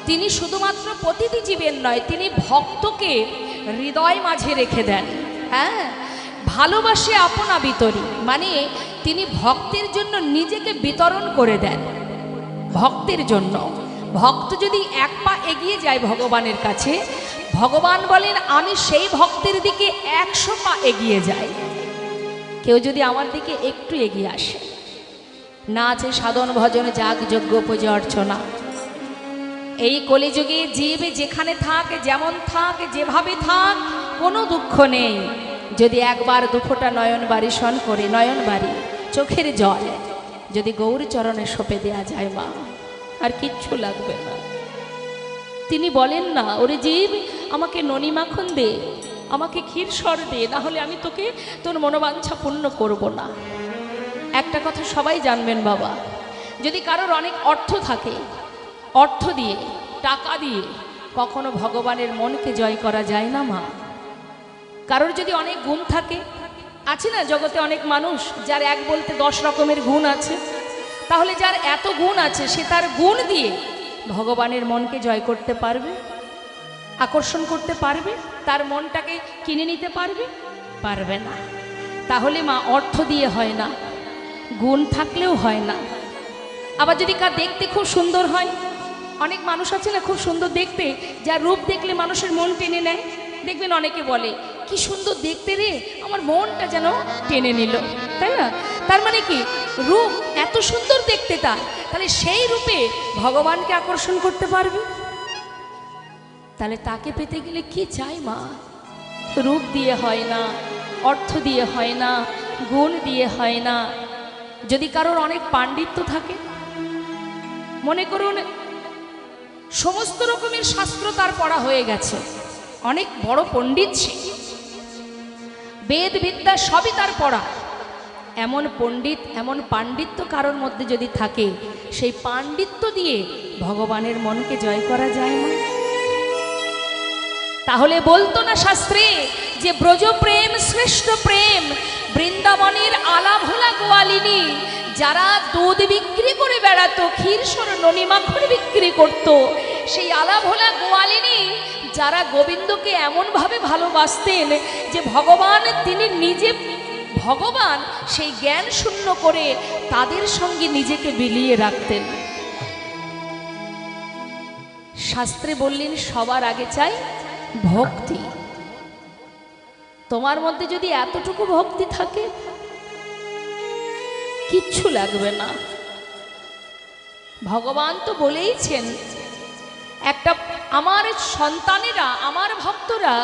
তিনি শুধুমাত্র পতিত জীবের নয়, তিনি ভক্তকে হৃদয় মাঝে রেখে দেন। হ্যাঁ, ভালোবাসে আপনা বিতরী, মানে তিনি ভক্তের জন্য নিজেকে বিতরণ করে দেন। ভক্তের জন্য ভক্ত যদি এক পা এগিয়ে যায় ভগবানের কাছে, ভগবান বলেন আমি সেই ভক্তের দিকে 100 পা এগিয়ে যাই। কেউ যদি আমার দিকে একটু এগিয়ে আসে, না আছে সাধন ভজন যাগ যজ্ঞ পূজা অর্চনা, এই কলিযুগে জীব যেখানে থাক, যেমন থাক, যেভাবে থাক, কোনো দুঃখ নেই। যদি একবার দুফোঁটা নয়ন বারিশন করে, নয়ন বাড়ি চোখের জল যদি গৌর চরণে সঁপে দেয়া যায় মা, আর কিচ্ছু লাগবে না। তিনি বলেন না, ওরে জীব আমাকে ননি মাখন দে, আমাকে ক্ষীর সর দে, না হলে আমি তোকে তোর মনোবাঞ্ছা পূর্ণ করব না। একটা কথা সবাই জানবেন বাবা, যদি কারোর অনেক অর্থ থাকে, অর্থ দিয়ে টাকা দিয়ে কখনো ভগবানের মনকে জয় করা যায় না মা। কারোর যদি অনেক গুণ থাকে, আছে না জগতে অনেক মানুষ যার এক বলতে 10 রকমের গুণ আছে, তাহলে যার এত গুণ আছে সে তার গুণ দিয়ে ভগবানের মনকে জয় করতে পারবে, আকর্ষণ করতে পারবে, তার মনটাকে কিনে নিতে পারবে? পারবে না। তাহলে মা অর্থ দিয়ে হয় না, গুণ থাকলেও হয় না। আবার যদি কার দেখতে খুব সুন্দর হয়, অনেক মানুষ আছে না খুব সুন্দর দেখতে, যার রূপ দেখলে মানুষের মন টেনে নেয়, দেখবেন অনেকে বলে কি সুন্দর দেখতে রে, আমার মনটা যেন টেনে নিল, তাই না? তার মানে কি, রূপ এত সুন্দর দেখতে তার, তাহলে সেই রূপে ভগবানকে আকর্ষণ করতে পারবে। তাহলে তাকে পেতে গেলে কি চাই মা? রূপ দিয়ে হয় না, অর্থ দিয়ে হয় না, গুণ দিয়ে হয় না। যদি কারোর অনেক পাণ্ডিত্য থাকে, মনে করুন সমস্ত রকমের শাস্ত্র তার পড়া হয়ে গেছে, অনেক বড় পণ্ডিত সে, বেদ বিদ্যা সবই তার পড়া, এমন পণ্ডিত এমন পাণ্ডিত্য কারোর মধ্যে যদি থাকে, সেই পাণ্ডিত্য দিয়ে ভগবানের মনকে জয় করা যায় না? তাহলে বলতো না শাস্ত্রে যে ব্রজ প্রেম শ্রেষ্ঠ প্রেম, বৃন্দাবনের আলা ভোলা গোয়ালিনী, যারা দুধ বিক্রি করে বেড়াতো, ক্ষীরসর ননি মাখন বিক্রি করত, সেই আলা ভোলা গোয়ালিনী যারা গোবিন্দকে এমনভাবে ভালোবাসতেন যে ভগবান তিনি নিজে ভগবান সেই জ্ঞান শূন্য করে তাদের সঙ্গে নিজেকে বিলিয়ে রাখতেন। শাস্ত্রে বললেন সবার আগে চাই ভক্তি। তোমার মধ্যে যদি এতটুকু ভক্তি থাকে, কিচ্ছু লাগবে না। ভগবান তো বলেইছেন, একটা আমার সন্তানেরা, আমার ভক্তরা,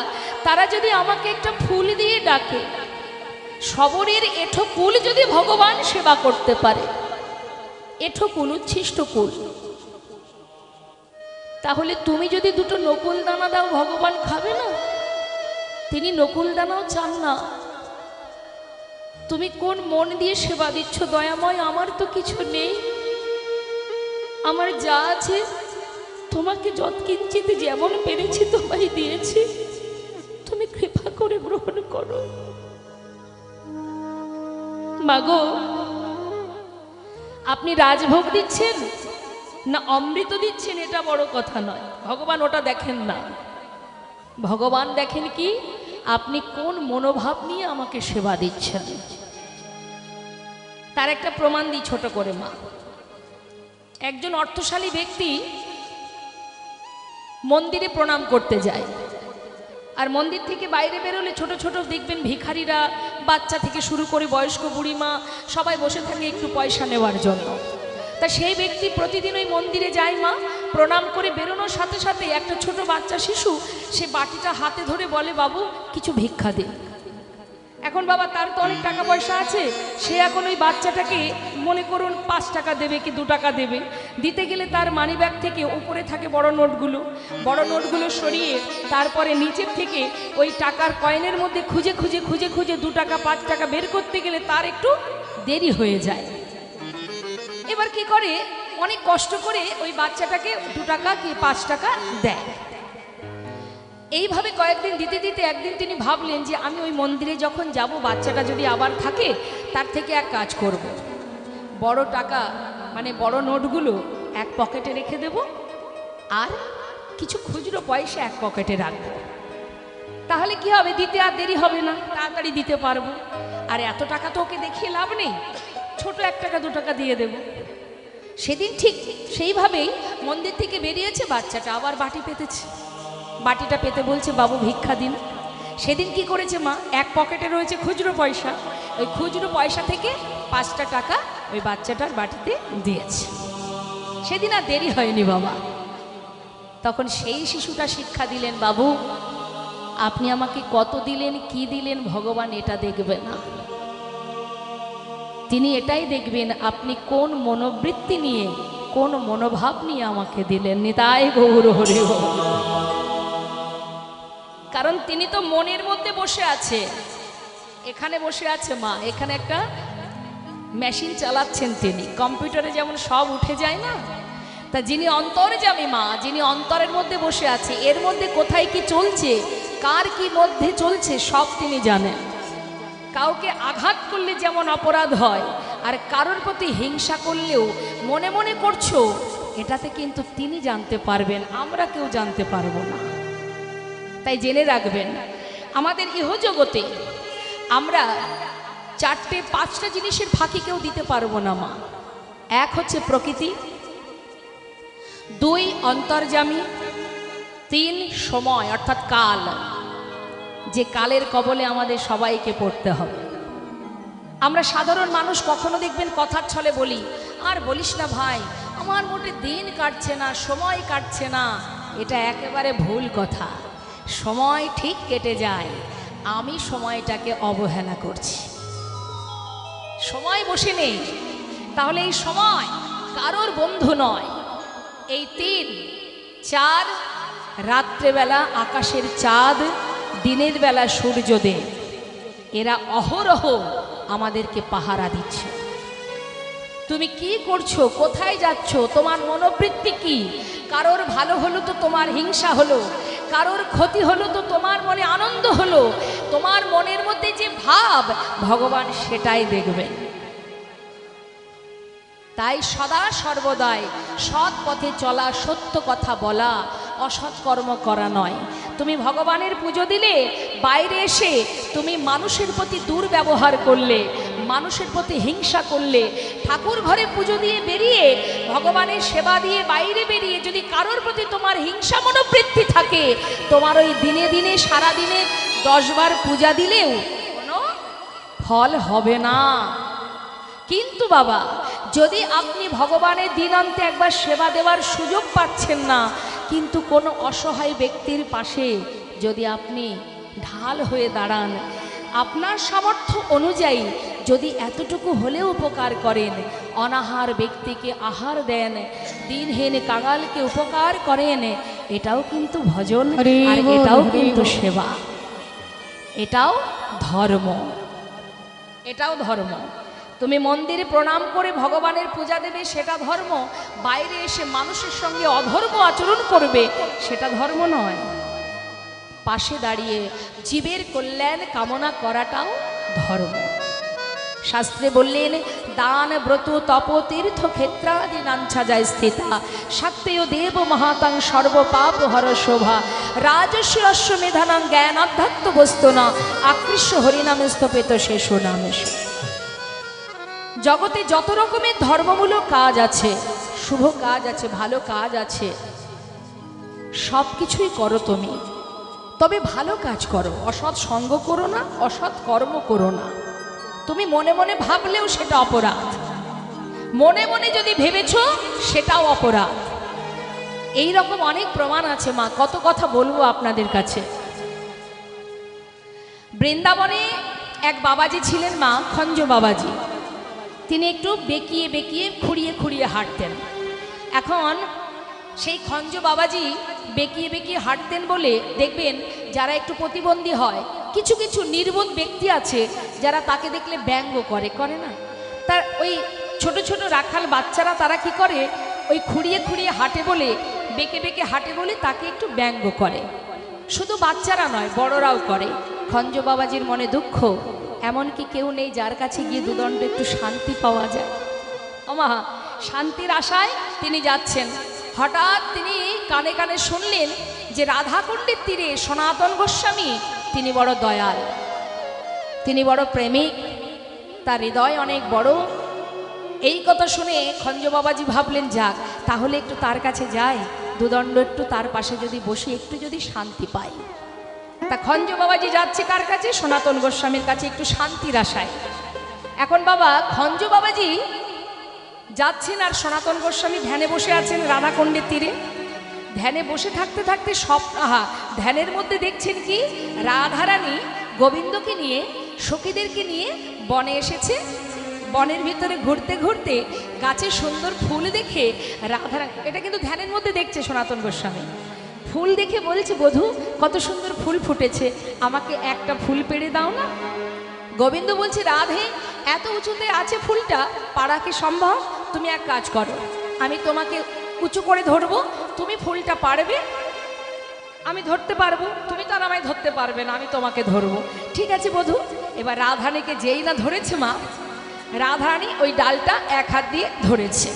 তারা যদি আমাকে একটা ফুল দিয়ে ডাকে, শবরের এঠো কুল যদি ভগবান সেবা করতে পারে, এঠো কুল উচ্ছিষ্ট কুল, তাহলে তুমি যদি দুটো নকুল দানা দাও ভগবান খাবে না? তিনি নকুল দানাও চান না। তুমি কোন মন দিয়ে সেবা দিচ্ছ দয়াময়? আমার তো কিছু নেই, আমার যা আছে তোমাকে যৎকিঞ্চিত যেমন পেরেছি তোমায় দিয়েছি, তুমি কৃপা করে গ্রহণ করো। মাগো, আপনি রাজভোগ দিচ্ছেন না অমৃত দিচ্ছেন এটা বড় কথা নয়, ভগবান ওটা দেখেন না। ভগবান দেখেন কি আপনি কোন মনোভাব নিয়ে আমাকে সেবা দিচ্ছেন। তার একটা প্রমাণ দিই ছোট করে মা। একজন অর্থশালী ব্যক্তি মন্দিরে প্রণাম করতে যায়, আর মন্দির থেকে বাইরে বেরোলে ছোট ছোট দেখবেন ভিখারিরা, বাচ্চা থেকে শুরু করে বয়স্ক বুড়িমা সবাই বসে থাকে একটু পয়সা নেওয়ার জন্য। তা সেই ব্যক্তি প্রতিদিন ওই মন্দিরে যায় মা, প্রণাম করে বেরোনোর সাথে সাথে একটা ছোট বাচ্চা শিশু সে বাটিটা হাতে ধরে বলে, বাবু কিছু ভিক্ষা দে। এখন বাবা তার তো অনেক টাকা পয়সা আছে, সে এখন ওই বাচ্চাটাকে মনে করুন 5 টাকা দেবে কি 2 টাকা দেবে, দিতে গেলে তার মানি ব্যাগ থেকে উপরে থাকে বড় নোটগুলো সরিয়ে তারপরে নিচের থেকে ওই টাকার কয়েনের মধ্যে খুঁজে খুঁজে খুঁজে খুঁজে 2 টাকা 5 টাকা বের করতে গেলে তার একটু দেরি হয়ে যায়। এবার কি করে, অনেক কষ্ট করে ওই বাচ্চাটাকে 2 টাকা কি 5 টাকা দেয়। এইভাবে কয়েকদিন দিতে দিতে একদিন তিনি ভাবলেন যে আমি ওই মন্দিরে যখন যাব, বাচ্চাটা যদি আবার থাকে, তার থেকে এক কাজ করব, বড় টাকা মানে বড় নোটগুলো এক পকেটে রেখে দেব, আর কিছু খুচরো পয়সা এক পকেটে রাখবো, তাহলে কি হবে, দিতে আর দেরি হবে না, তাড়াতাড়ি দিতে পারবো। আর এত টাকা তো ওকে দেখিয়ে লাভ নেই, ছোট 1 টাকা 2 টাকা দিয়ে দেব। সেদিন ঠিক সেইভাবেই মন্দির থেকে বেরিয়েছে, বাচ্চাটা আবার বাটি পেতেছে, বাটিটা পেতে বলছে বাবু ভিক্ষা দিন। সেদিন কি করেছে মা, এক পকেটে রয়েছে খুচরো পয়সা, ওই খুচরো পয়সা থেকে 5টা টাকা ওই বাচ্চাটার বাটিতে দিয়েছে। সেদিন আর দেরি হয়নি বাবা। তখন সেই শিশুটা শিক্ষা দিলেন, বাবু আপনি আমাকে কত দিলেন, কি দিলেন, ভগবান এটা দেখবে না, তিনি এটাই দেখবেন আপনি কোন মনোবৃত্তি নিয়ে, কোন মনোভাব নিয়ে আমাকে দিলেন। নিতাই গৌর হরি বল। কারণ তিনি তো মনের মধ্যে বসে আছে, এখানে বসে আছে মা, এখানে একটা মেশিন চালাচ্ছেন তিনি, কম্পিউটারে যেমন সব উঠে যায় না, তা যিনি অন্তর্যামী মা, যিনি অন্তরের মধ্যে বসে আছে, এর মধ্যে কোথায় কি চলছে, কার কি মধ্যে চলছে সব তিনি জানেন। কাউকে আঘাত করলে যেমন অপরাধ হয়, আর কারোর প্রতি হিংসা করলেও মনে মনে করছো, এটাতে কিন্তু তিনি জানতে পারবেন, আমরা কেউ জানতে পারবো না। তাই জেনে রাখবেন, আমাদের ইহজগতে আমরা 4-5টা জিনিসের ফাঁকি কেউ দিতে পারবো না মা। 1 হচ্ছে প্রকৃতি, 2 অন্তর্যামী, 3 সময় অর্থাৎ কাল, যে কালের কবলে আমাদের সবাইকে পড়তে হবে। আমরা সাধারণ মানুষ কখনো দেখবেন কথার ছলে বলি, আর বলিস না ভাই, আমার মোটে দিন কাটছে না, সময় কাটছে না। এটা একেবারে ভুল কথা। সময় ঠিক কেটে যায়, আমি সময়টাকে অবহেলা করছি। সময় বসে নেই, তাহলে এই সময় কারোর বন্ধু নয়। এই 3, 4, রাত্রেবেলা আকাশের চাঁদ, দিনের বেলা সূর্যদেব, এরা অহরহ আমাদেরকে পাহারা দিচ্ছে। তুমি কি করছো, কোথায় যাচ্ছ, তোমার মনোবৃত্তি কি? কারোর ভালো হলো তো তোমার হিংসা হলো, কারোর ক্ষতি হলো তো তোমার মনে আনন্দ হলো। তোমার মনের মধ্যে যে ভাব, ভগবান সেটাই দেখবেন। তাই সদা সর্বদাই সৎ পথে চলা, সত্য কথা বলা, অসৎ কর্ম করা নয়। তুমি ভগবানের পুজো দিলে, বাইরে এসে তুমি মানুষের প্রতি দুর্ব্যবহার করলে, মানুষের প্রতি হিংসা করলে, ঠাকুর ঘরে পুজো দিয়ে বেরিয়ে, ভগবানের সেবা দিয়ে বাইরে বেরিয়ে যদি কারোর প্রতি তোমার হিংসা মনোবৃত্তি থাকে, তোমার ওই দিনে দিনে সারা দিনে 10 বার পূজা দিলেও কোনো ফল হবে না। কিন্তু বাবা, যদি আপনি ভগবানের দিনান্তে একবার সেবা দেওয়ার সুযোগ পাচ্ছেন না, কিন্তু কোনো অসহায় ব্যক্তির পাশে যদি আপনি ঢাল হয়ে দাঁড়ান, আপনার সামর্থ্য অনুযায়ী যদি এতটুকু হলেও উপকার করেন, অনাহার ব্যক্তিকে আহার দেন, দিনহীন কাঙালকে উপকার করেন, এটাও কিন্তু ভজন, আর এটাও কিন্তু সেবা, এটাও ধর্ম, এটাও ধর্ম। তুমি মন্দিরে প্রণাম করে ভগবানের পূজা দেবে, সেটা ধর্ম। বাইরে এসে মানুষের সঙ্গে অধর্ম আচরণ করবে, সেটা ধর্ম নয়। পাশে দাঁড়িয়ে জীবের কল্যাণ কামনা করাটাও ধর্ম। শাস্ত্রে বললেন, দান ব্রত তপ তীর্থ ক্ষেত্রাদি নাঞ্ছা যায় স্থিতা, শাক্তেয় দেব মহাতাং সর্বপাপ হর শোভা, রাজস্ব অশ্বমেধানাং জ্ঞান আধ্যাত্ম বস্তু না, আকৃষ্ট হরিনামে স্থপেত শেষ নামে। জগতে যত রকমের ধর্মমূলক কাজ আছে, শুভ কাজ আছে, ভালো কাজ আছে, সব কিছুই করো তুমি, তবে ভালো কাজ করো, অসৎ সঙ্গ করো না, অসৎ কর্ম করো না। তুমি মনে মনে ভাবলেও সেটা অপরাধ, মনে মনে যদি ভেবেছ সেটাও অপরাধ। এই রকম অনেক প্রমাণ আছে মা, কত কথা বলবো আপনাদের কাছে। বৃন্দাবনে এক বাবাজি ছিলেন মা, খঞ্জ বাবাজি। তিনি একটু বেঁকিয়ে বেঁকিয়ে খুঁড়িয়ে খুঁড়িয়ে হাঁটতেন। এখন সেই খঞ্জ বাবাজি বেঁকিয়ে বেঁকিয়ে হাঁটতেন বলে দেখবেন যারা একটু প্রতিবন্ধী হয়, কিছু কিছু নির্বোধ ব্যক্তি আছে যারা তাকে দেখলে ব্যঙ্গ করে না, তার ওই ছোট ছোট রাখাল বাচ্চারা তারা কি করে, ওই খুঁড়িয়ে খুঁড়িয়ে হাঁটে বলে, বেঁকে বেঁকে হাঁটে বলে তাকে একটু ব্যঙ্গ করে। শুধু বাচ্চারা নয়, বড়রাও করে। খঞ্জ বাবাজির মনে দুঃখ, এমনকি কেউ নেই যার কাছে গিয়ে দুদণ্ড একটু শান্তি পাওয়া যায়। ওমা, শান্তির আশায় তিনি যাচ্ছেন, হঠাৎ তিনি কানে কানে শুনলেন যে রাধাকুণ্ডের তীরে সনাতন গোস্বামী তিনি বড় দয়াল, তিনি বড় প্রেমিক, তার হৃদয় অনেক বড়। এই কথা শুনে খঞ্জ বাবাজি ভাবলেন, যাক তাহলে একটু তার কাছে যাই, দুদণ্ড একটু তার পাশে যদি বসে একটু যদি শান্তি পাই। তা খঞ্জ বাবাজি যাচ্ছে কার কাছে? সনাতন গোস্বামীর কাছে একটু শান্তির আশায়। এখন বাবা খঞ্জ বাবাজি যাচ্ছেন আর সনাতন গোস্বামী ধ্যানে বসে আছেন রাধাকুণ্ডের তীরে। ধ্যানে বসে থাকতে থাকতে ধ্যানের মধ্যে দেখছেন কি রাধারানী গোবিন্দকে নিয়ে, সখীদেরকে নিয়ে বনে এসেছে। বনের ভিতরে ঘুরতে ঘুরতে গাছে সুন্দর ফুল দেখে রাধারানী, এটা কিন্তু ধ্যানের মধ্যে দেখছে সনাতন গোস্বামী, ফুল দেখে বলছে, বধূ কত সুন্দর ফুল ফুটেছে, আমাকে একটা ফুল পেড়ে দাও না। গোবিন্দ বলছে, রাধে এত উঁচুতে আছে ফুলটা, পাড়া কি সম্ভব? তুমি এক কাজ করো, আমি তোমাকে উঁচু করে ধরবো, তুমি ফুলটা পারবে, আমি ধরতে পারবো, তুমি তো আর আমায় ধরতে পারবে না, আমি তোমাকে ধরবো। ঠিক আছে বধূ। এবার রাধারানীকে যেই না ধরেছে মা, রাধারানী ওই ডালটা এক হাত দিয়ে ধরেছে,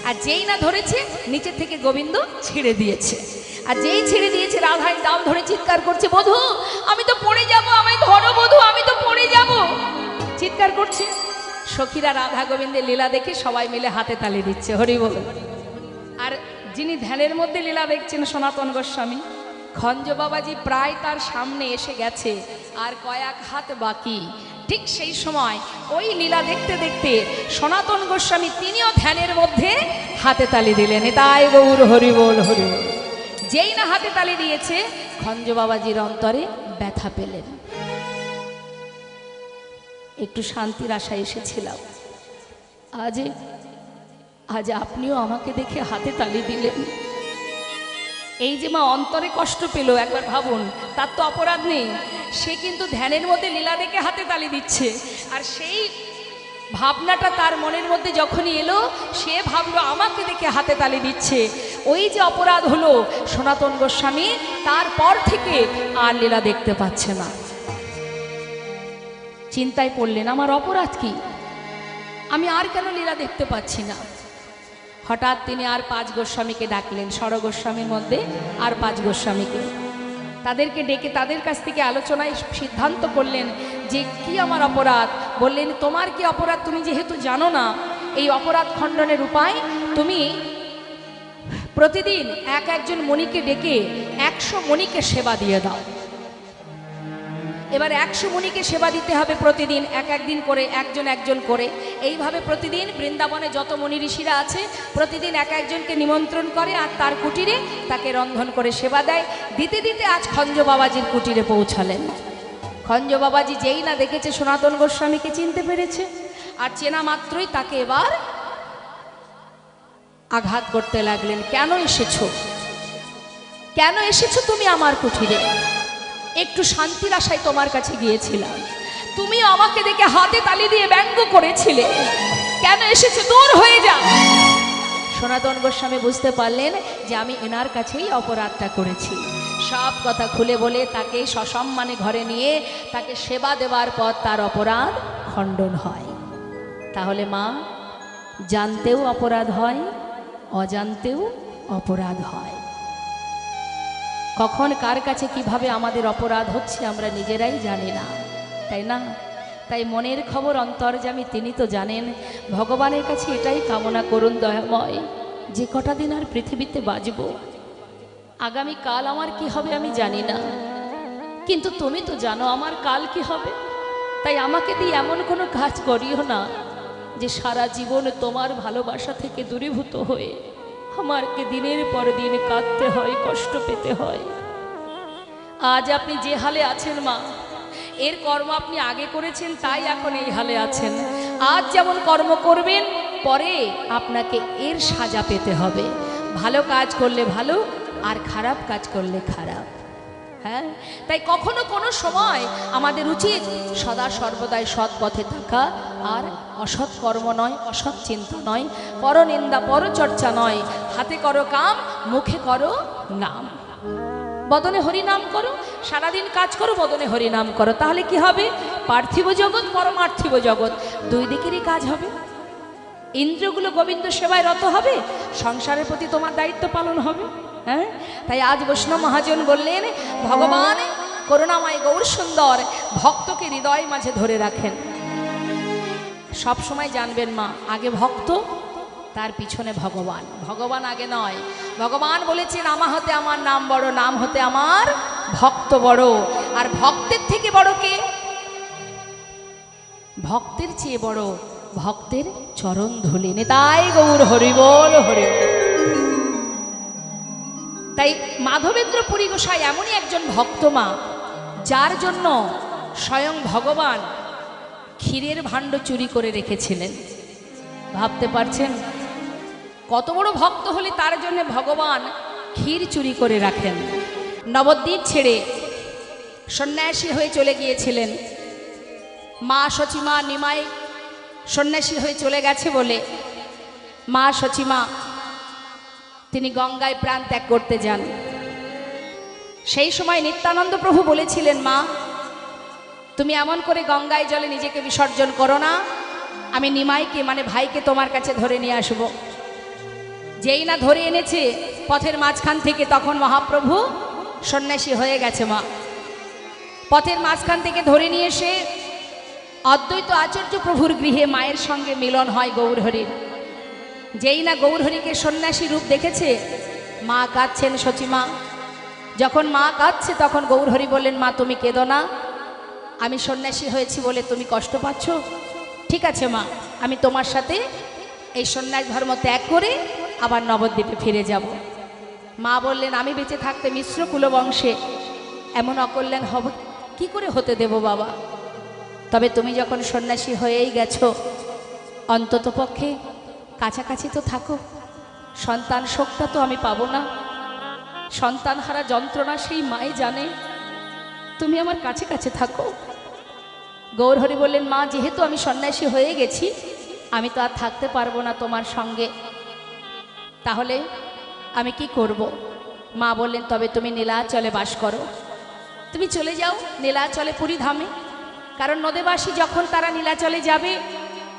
আর যেই না ধরেছে নিচে থেকে গোবিন্দ ছেড়ে দিয়েছে। আর যেই ছেড়ে দিয়েছে রাধারানী ডাল ধরে চিৎকার করছে, বধূ আমি তো পড়ে যাব, আমায় ধরো বধূ, আমি তো পড়ে যাব, চিৎকার করছে। সখীরা রাধা গোবিন্দের লীলা দেখে সবাই মিলে হাতে তালি দিচ্ছে, হরি বল। আর যিনি ধ্যানের মধ্যে লীলা দেখছেন সনাতন গোস্বামী, খঞ্জ বাবাজি প্রায় তার সামনে এসে গেছে, আর কয়েক হাত বাকি। ঠিক সেই সময় ওই লীলা দেখতে দেখতে সনাতন গোস্বামী তিনিও ধ্যানের মধ্যে হাতে তালি দিলেন, তাই গৌর হরি বল হরি বল। যেই না হাতে তালি দিয়েছে, খঞ্জ বাবাজির অন্তরে ব্যথা পেলেন। একটু শান্তির আশায় এসেছিলাম, আজ আপনিও আমাকে দেখে হাতে তালি দিলেন। এই যে মা অন্তরে কষ্ট পেল, একবার ভাবুন, তার তো অপরাধ নেই, সে কিন্তু ধ্যানের মধ্যে লীলা দেখে হাতে তালি দিচ্ছে। আর সেই ভাবনাটা তার মনের মধ্যে যখনই এলো, সে ভাবলো আমাকে দেখে হাতে তালি দিচ্ছে। ওই যে অপরাধ হলো সনাতন গোস্বামী, তারপর থেকে আর লীলা দেখতে পাচ্ছে না। চিন্তায় পড়লেন, আমার অপরাধ কি, আমি আর কেন লীলা দেখতে পাচ্ছি না। হঠাৎ তিনি আর 5 গোস্বামীকে ডাকলেন, ষড় গোস্বামীর মধ্যে আর 5 গোস্বামীকে, তাদেরকে ডেকে তাদের কাছ থেকে আলোচনায় সিদ্ধান্ত করলেন যে কি আমার অপরাধ। বললেন, তোমার কি অপরাধ তুমি যেহেতু জানো না, এই অপরাধ খণ্ডনের উপায় তুমি প্রতিদিন একজন মণিকে ডেকে 100 মণিকে সেবা দিয়ে দাও। এবার 100 মণিকে সেবা দিতে হবে প্রতিদিন, একদিন করে, একজন করে। এইভাবে প্রতিদিন বৃন্দাবনে যত মণি ঋষিরা আছে প্রতিদিন একজনকে নিমন্ত্রণ করে আর তার কুটিরে তাকে রন্ধন করে সেবা দেয়। দিতে দিতে আজ খঞ্জ বাবাজির কুটিরে পৌঁছালেন। খঞ্জ বাবাজি যেই না দেখেছে সনাতন গোস্বামীকে চিনতে পেরেছে, আর চেনা মাত্রই তাকে এবার আঘাত করতে লাগলেন। কেন এসেছো, কেন এসেছো তুমি আমার কুটিরে? একটু শান্তির আশায় তোমার কাছে গিয়েছিলাম, তুমি আমাকে দেখে হাতে তালি দিয়ে ব্যঙ্গ করেছিলে, কেন এসেছো? দূর হয়ে যাও। সনাতন গোস্বামী বুঝতে পারলেন যে আমি এনার কাছেই অপরাধটা করেছি। সব কথা খুলে বলে তাকে সসম্মানে ঘরে নিয়ে তাকে সেবা দেওয়ার পর তার অপরাধ খণ্ডন হয়। তাহলে মা, জানতেও অপরাধ হয়, অজান্তেও অপরাধ হয়। কখন কার কাছে কিভাবে আমাদের অপরাধ হচ্ছে আমরা নিজেরাই জানি না, তাই না? তাই মনের খবর অন্তর্যামী তিনি তো জানেন। ভগবানের কাছে এটাই কামনা করুন, দয়াময়, যে কটা দিন আর পৃথিবীতে বাঁচব, আগামী কাল আমার কি হবে আমি জানি না, কিন্তু তুমি তো জানো আমার কাল কি হবে। তাই আমাকে দিয়ে এমন কোনো কাজ করিও না যে সারা জীবন তোমার ভালোবাসা থেকে দূরীভূত হয়ে আমাকে দিনের পর দিন কাঁদতে হয়, কষ্ট পেতে হয়। আজ আপনি যে হালে আছেন মা, এর কর্ম আপনি আগে করেছেন, তাই এখন এই হালে আছেন। আজ যেমন কর্ম করবেন, পরে আপনাকে এর সাজা পেতে হবে। ভালো কাজ করলে ভালো, আর খারাপ কাজ করলে খারাপ। হ্যাঁ, তাই কখনো কোনো সময় আমাদের উচিত সদা সর্বদাই সৎ পথে থাকা, আর অসৎ কর্ম নয়, অসৎ চিন্তা নয়, পরনিন্দা পরচর্চা নয়। হাতে করো কাম, মুখে করো নাম। বদনে হরিনাম করো, সারাদিন কাজ করো, বদনে হরিনাম করো, তাহলে কি হবে? পার্থিব জগৎ, পরমার্থিব জগৎ, দুই দিকেরই কাজ হবে। ইন্দ্রগুলো গোবিন্দ সেবায় রত হবে, সংসারের প্রতি তোমার দায়িত্ব পালন হবে। হ্যাঁ, তাই আজ বৈষ্ণব মহাজন বললেন ভগবান করুণাময় গৌর সুন্দর ভক্তকে হৃদয় মাঝে ধরে রাখেন। সব সময় জানবেন মা, আগে ভক্ত, তার পিছনে ভগবান। ভগবান আগে নয়। ভগবান বলেছেন আমা হতে আমার নাম বড়, নাম হতে আমার ভক্ত বড়। আর ভক্তের থেকে বড় কে? ভক্তের চেয়ে বড় ভক্তের চরণ ধুলি। নিতাই গৌর হরি বল, হরি বল। তাই মাধবেন্দ্র পুরী গোসাই এমনই একজন ভক্ত মা, যার জন্য স্বয়ং ভগবান ক্ষীরের ভাণ্ড চুরি করে রেখেছিলেন। ভাবতে পারছেন কত বড় ভক্ত হলে তার জন্য ভগবান ক্ষীর চুরি করে রাখেন। নবদ্বীপ ছেড়ে সন্ন্যাসী হয়ে চলে গিয়েছিলেন। মা সচিমা নিমাই সন্ন্যাসী হয়ে চলে গেছে বলে মা সচিমা তিনি গঙ্গায় প্রাণ ত্যাগ করতে যান। সেই সময় নিত্যানন্দ প্রভু বলেছিলেন, মা তুমি এমন করে গঙ্গায় জলে নিজেকে বিসর্জন করো না, আমি নিমাইকে মানে ভাইকে তোমার কাছে ধরে নিয়ে আসব। যেই না ধরে এনেছে পথের মাঝখান থেকে, তখন মহাপ্রভু সন্ন্যাসী হয়ে গেছে। মা পথের মাঝখান থেকে ধরে নিয়ে এসে অদ্বৈত আচার্য প্রভুর গৃহে মায়ের সঙ্গে মিলন হয় গৌরহরির। যেই না গৌরহরিকে সন্ন্যাসী রূপ দেখেছে, মা কাঁদছেন সচিমা। যখন মা কাঁদছে তখন গৌরহরি বললেন, মা তুমি কেঁদো না, আমি সন্ন্যাসী হয়েছি বলে তুমি কষ্ট পাচ্ছ? ঠিক আছে মা, আমি তোমার সাথে এই সন্ন্যাস ধর্ম ত্যাগ করে আবার নবদ্বীপে ফিরে যাব। মা বললেন, আমি বেঁচে থাকতে মিশ্র কুলবংশে এমন অকল্যাণ হবে কি করে হতে দেব বাবা? তবে তুমি যখন সন্ন্যাসী হয়েই গেছো, অন্তত পক্ষে কাছাকাছি তো থাকো। সন্তান শোকটা তো আমি পাবো না, সন্তান হারা যন্ত্রণা সেই মাই জানে, তুমি আমার কাছে কাছে থাকো। গৌরহরি বললেন, মা যেহেতু আমি সন্ন্যাসী হয়ে গেছি, আমি তো আর থাকতে পারবো না তোমার সঙ্গে, তাহলে আমি কি করব? মা বললেন, তবে তুমি নীলাচলে বাস করো, তুমি চলে যাও নীলাচলে পুরী ধামে। কারণ নদেবাসী যখন তারা নীলাচলে যাবে,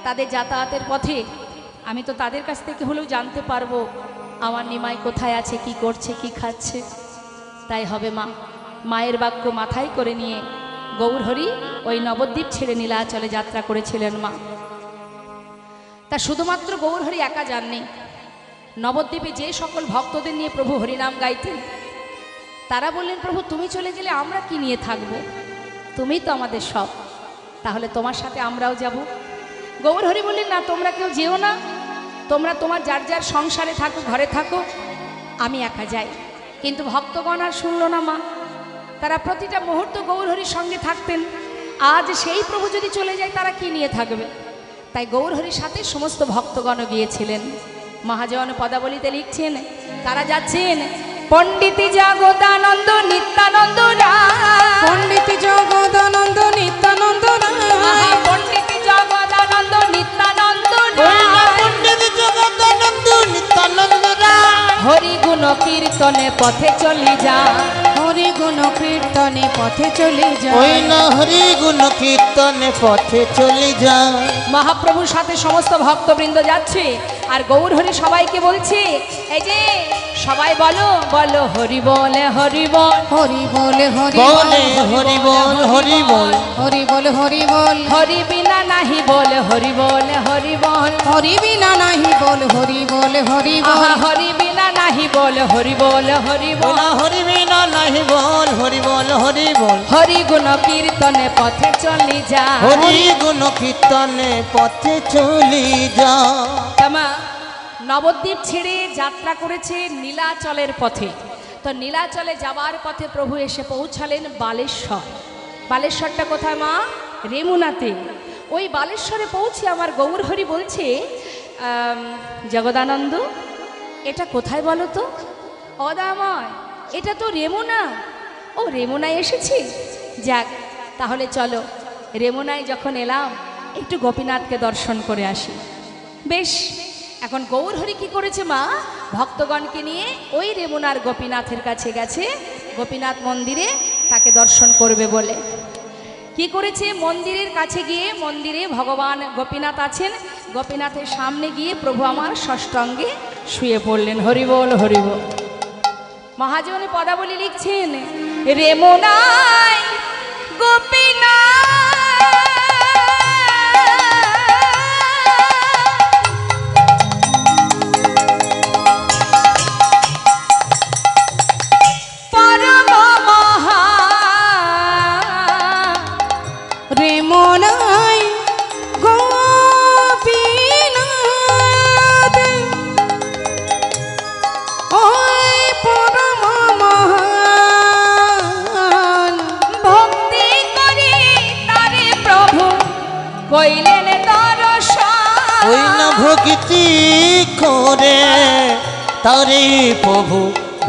তাদের যাতায়াতের পথে আমি তো তাদের কাছ থেকে হলেও জানতে পারবো আমার নিমাই কোথায় আছে, কি করছে, কি খাচ্ছে। তাই হবে মা। মায়ের বাক্য মাথায় করে নিয়ে গৌরহরি ওই নবদ্বীপ ছেড়ে নীলাচলে যাত্রা করেছিলেন মা। তা শুধুমাত্র গৌরহরি একা যাননি, নবদ্বীপে যে সকল ভক্তদের নিয়ে প্রভু হরিনাম গাইতেন, তারা বললেন, প্রভু তুমি চলে গেলে আমরা কি নিয়ে থাকবো? তুমিই তো আমাদের সব, তাহলে তোমার সাথে আমরাও যাব। গৌরহরি বললেন, না তোমরা কেউ যেও না, তোমরা তোমার যার যার সংসারে থাকো, ঘরে থাকো, আমি একা যাই। কিন্তু ভক্তগণ আর শুনল না মা, তারা প্রতিটা মুহূর্ত গৌরহরির সঙ্গে থাকতেন। আজ সেই প্রভু যদি চলে যায়, তারা কি নিয়ে থাকবে? তাই গৌরহরির সাথে সমস্ত ভক্তগণ গিয়েছিলেন। মহাজন পদাবলিতে লিখছেন, তারা যাচ্ছেন পণ্ডিত জগদানন্দ নিত্যানন্দ রায়, পণ্ডিত জগদানন্দ নিত্যানন্দ রায়, পণ্ডিত জগদানন্দ নিত্যানন্দ রায়, পণ্ডিত জগদানন্দ নিত্যানন্দ রায়, হরি গুণ কীর্তনে পথে চলি যা, হরি গুণ কীর্তনে পথে চলে যায়। ওই না হরি গুণ কীর্তনে পথে চলে যায়। মহাপ্রভুর সাথে সমস্ত ভক্তবৃন্দ যাচ্ছে, আর গৌরহরি সবাইকে বলছে, এই যে সবাই বলো বলো হরি বলে হরি বল, হরি বল হরি বলে হরি বল হরি বল, হরি বল হরি বল, হরি বিনা নাহি বল হরি বল হরি বল, হরি বিনা নাহি বল হরি বল হরি বল, আহা হরি বিনা নাহি বল হরি বল হরি বল, না হরি বিনা নাহি বল হরি বল হরি বল, হরি গুণ কীর্তনে পথে চলি যা, হরি গুণ কীর্তনে পথে চলি যা। তামা নবদ্বীপ ছেড়ে যাত্রা করেছে নীলাচলের পথে। তো নীলাচলে যাওয়ার পথে প্রভু এসে পৌঁছালেন বালেশ্বর। বালেশ্বরটা কোথায় মা? রেমুনাতে। ওই বালেশ্বরে পৌঁছে আমার গৌরহরি বলছে, জগদানন্দ এটা কোথায় বলো তো? অদাময়, এটা তো রেমুনা। ও রেমুনায় এসেছি, যাক তাহলে চলো রেমুনায় যখন এলাম একটু গোপীনাথকে দর্শন করে আসি। বেশ, এখন গৌরহরি কি করেছে মা? ভক্তগণকে নিয়ে ওই রেমুনার গোপীনাথের কাছে গেছে, গোপীনাথ মন্দিরে তাকে দর্শন করবে বলে। কি করেছে? মন্দিরের কাছে গিয়ে, মন্দিরে ভগবান গোপীনাথ আছেন, গোপীনাথের সামনে গিয়ে প্রভু আমার ষষ্ঠাঙ্গে শুয়ে পড়লেন। হরি বল হরি বল। মহাজনী পদাবলী লিখছেন, রেমনাই গোপীনা রেমনাই গোপীনাথ ওই পরম মহান ভক্তি করি তারে প্রভু কইলেন দর্শন। ওই না ভক্তি করে তারে প্রভু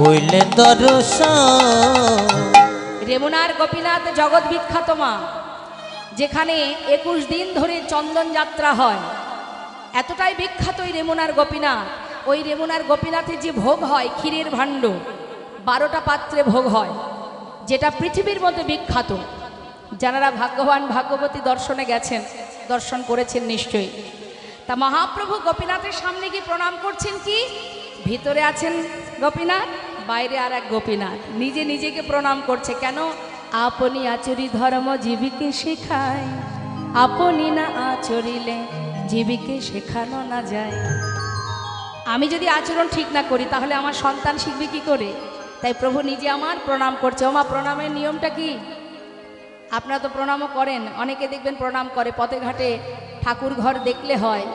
হইলেন দর্শন। রেমুনার গোপীনাথ জগৎ বিখ্যাত মা, যেখানে 21 দিন ধরে চন্দন যাত্রা হয়। এতটাই বিখ্যাত ওই রেমুনার গোপীনাথ। ওই রেমুনার গোপীনাথের যে ভোগ হয় ক্ষীরের ভাণ্ড, 12টা পাত্রে ভোগ হয়, যেটা পৃথিবীর মধ্যে বিখ্যাত। যারা ভাগ্যবান ভাগ্যবতী দর্শনে গেছেন, দর্শন করেছেন নিশ্চয়ই। তা মহাপ্রভু গোপীনাথের সামনে কি প্রণাম করছেন? কি ভিতরে আছেন গোপীনাথ, বাইরে আর এক গোপীনাথ, নিজে নিজেকে প্রণাম করছে। কেন? আপনি আচরি ধর্ম জীবিকে শেখায়, আপনি না আচরিলে জীবিকে শেখানো না যায়। আমি যদি আচরণ ঠিক না করি তাহলে আমার সন্তান শিখবে কি করে? তাই প্রভু নিজে আমার প্রণাম করছে। ওমা, প্রণামের নিয়মটা কি? আপনারা তো প্রণামও করেন, অনেকে দেখবেন প্রণাম করে, পথে ঘাটে ঠাকুর ঘর দেখলে হয়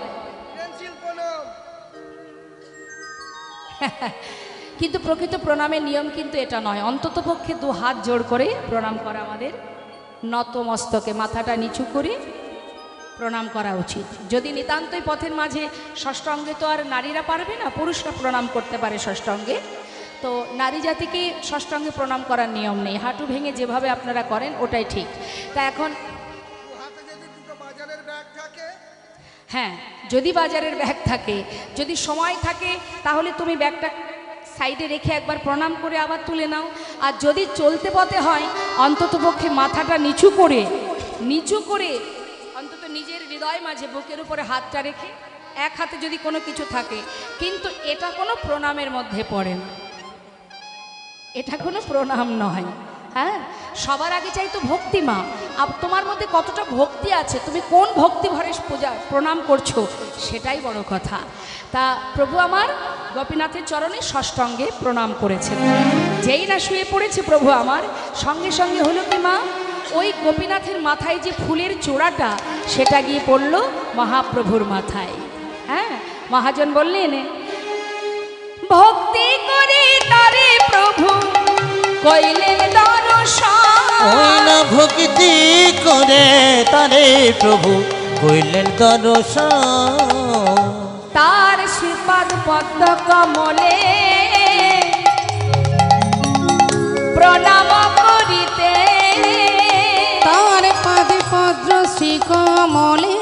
কিন্তু প্রকৃত প্রণামের নিয়ম কিন্তু এটা নয়। অন্ততপক্ষে 2 হাত জোড় করে প্রণাম করা আমাদের, নত মস্তকে মাথাটা নিচু করে প্রণাম করা উচিত। যদি নিতান্তই পথের মাঝে ষষ্ঠাঙ্গে তো আর নারীরা পারবে না, পুরুষরা প্রণাম করতে পারে ষষ্ঠাঙ্গে। তো নারী জাতিকে ষষ্ঠাঙ্গে প্রণাম করার নিয়ম নেই, হাঁটু ভেঙে যেভাবে আপনারা করেন ওটাই ঠিক। তা এখন হ্যাঁ, যদি বাজারের ব্যাগ থাকে, যদি সময় থাকে, তাহলে তুমি ব্যাগটা সাইডে রেখে একবার প্রণাম করে আবার তুলে নাও। আর যদি চলতে পথে হয়, অন্ততপক্ষে মাথাটা নিচু করে অন্তত নিজের হৃদয় মাঝে বুকের উপরে হাতটা রেখে, এক হাতে যদি কোনো কিছু থাকে। কিন্তু এটা কোনো প্রণামের মধ্যে পড়ে না, এটা কোনো প্রণাম নয়। হ্যাঁ, সবার আগে চাই তো ভক্তি। মা, তোমার মধ্যে কতটা ভক্তি আছে, তুমি কোন ভক্তি ভরে পূজা প্রণাম করছো, সেটাই বড় কথা। তা প্রভু আমার গোপীনাথের চরণে ষষ্ঠাঙ্গে প্রণাম করেছেন। যেই না শুয়ে পড়েছে প্রভু আমার, সঙ্গে সঙ্গে হলো কি মা, ওই গোপীনাথের মাথায় যে ফুলের চূড়াটা, সেটা গিয়ে পড়ল মহাপ্রভুর মাথায়। হ্যাঁ, মহাজন বললেন, ভক্তি করে তারে প্রভু কইলেন দর্শন। ওই না ভক্তি করে তারে প্রভু হইলেন দর্শন। তার শ্রীপাদ পদ্ম কমলে প্রণাম করিতে, তার পাদে পদ্ম শ্রী কমলে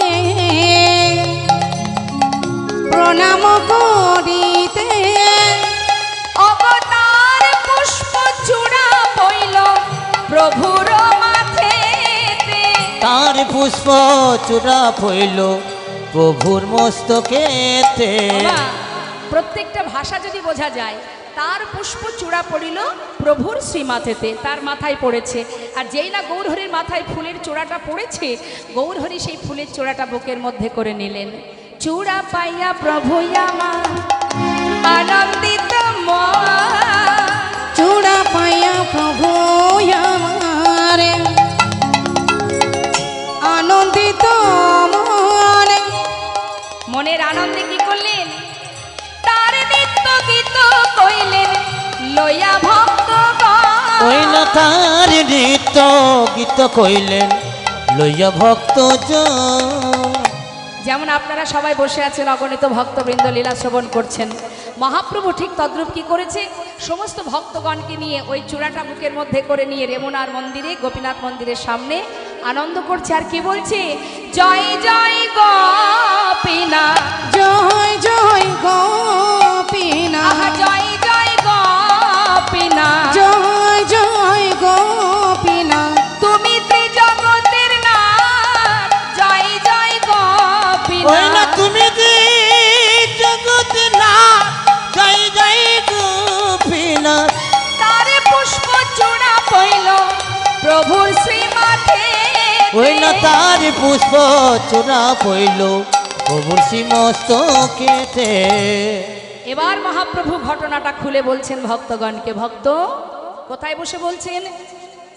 প্রণাম করিতে, অবতার পুষ্প চূড়া পইল প্রভুর মাথেতে। তার পুষ্প চূড়া পইল প্রভুর মস্তকেতে। বাবা, প্রত্যেকটা ভাষা যদি বোঝা যায়, তার পুষ্প চূড়া পড়িল প্রভুর শ্রীমাথেতে, তার মাথায় পড়েছে। আর যেই না গৌরহরির মাথায় ফুলের চূড়াটা পড়েছে, গৌরহরি সেই ফুলের চূড়াটা বুকের মধ্যে করে নিলেন। চূড়া পাইয়া প্রভু আমার আনন্দিত মন, চূড়া পাইয়া প্রভু আমার আনন্দিত মনে, মনের আনন্দে কি করলেন? তার নিত্য গীত কইলেন লইয়া ভক্তগণ। ওই না তার নৃত্য গীত কইলেন লইয়া ভক্তজন। যেমন আপনারা সবাই বসে আছেন, অগণিত ভক্তবৃন্দ লীলা শ্রবণ করছেন, মহাপ্রভু ঠিক তদ্রূপ কি করেছে, সমস্ত ভক্তগণকে নিয়ে ওই চূড়াটা বুকের মধ্যে করে নিয়ে রেমুনার মন্দিরে, গোপীনাথ মন্দিরের সামনে আনন্দ করছে। আর কি বলছে? জয় জয় গোপীনাথ, জয় জয় গোপীনাথ, আহা জয় জয় গোপীনাথ, জয় জয় গোপীনাথ, তুমি ত্রিজগতের নাথ, জয় জয় ওই না গোপীনাথ। তুমি যে জগৎ না জয় জয় গোপীনাথ, প্রভুর শ্রীমাতে ওই না তার পুষ্প চূড়া পইল প্রভুর শ্রীমস্তকেতে। এবার মহাপ্রভু ঘটনাটা খুলে বলছেন ভক্তগণকে। ভক্ত কোথায় বসে বলছেন?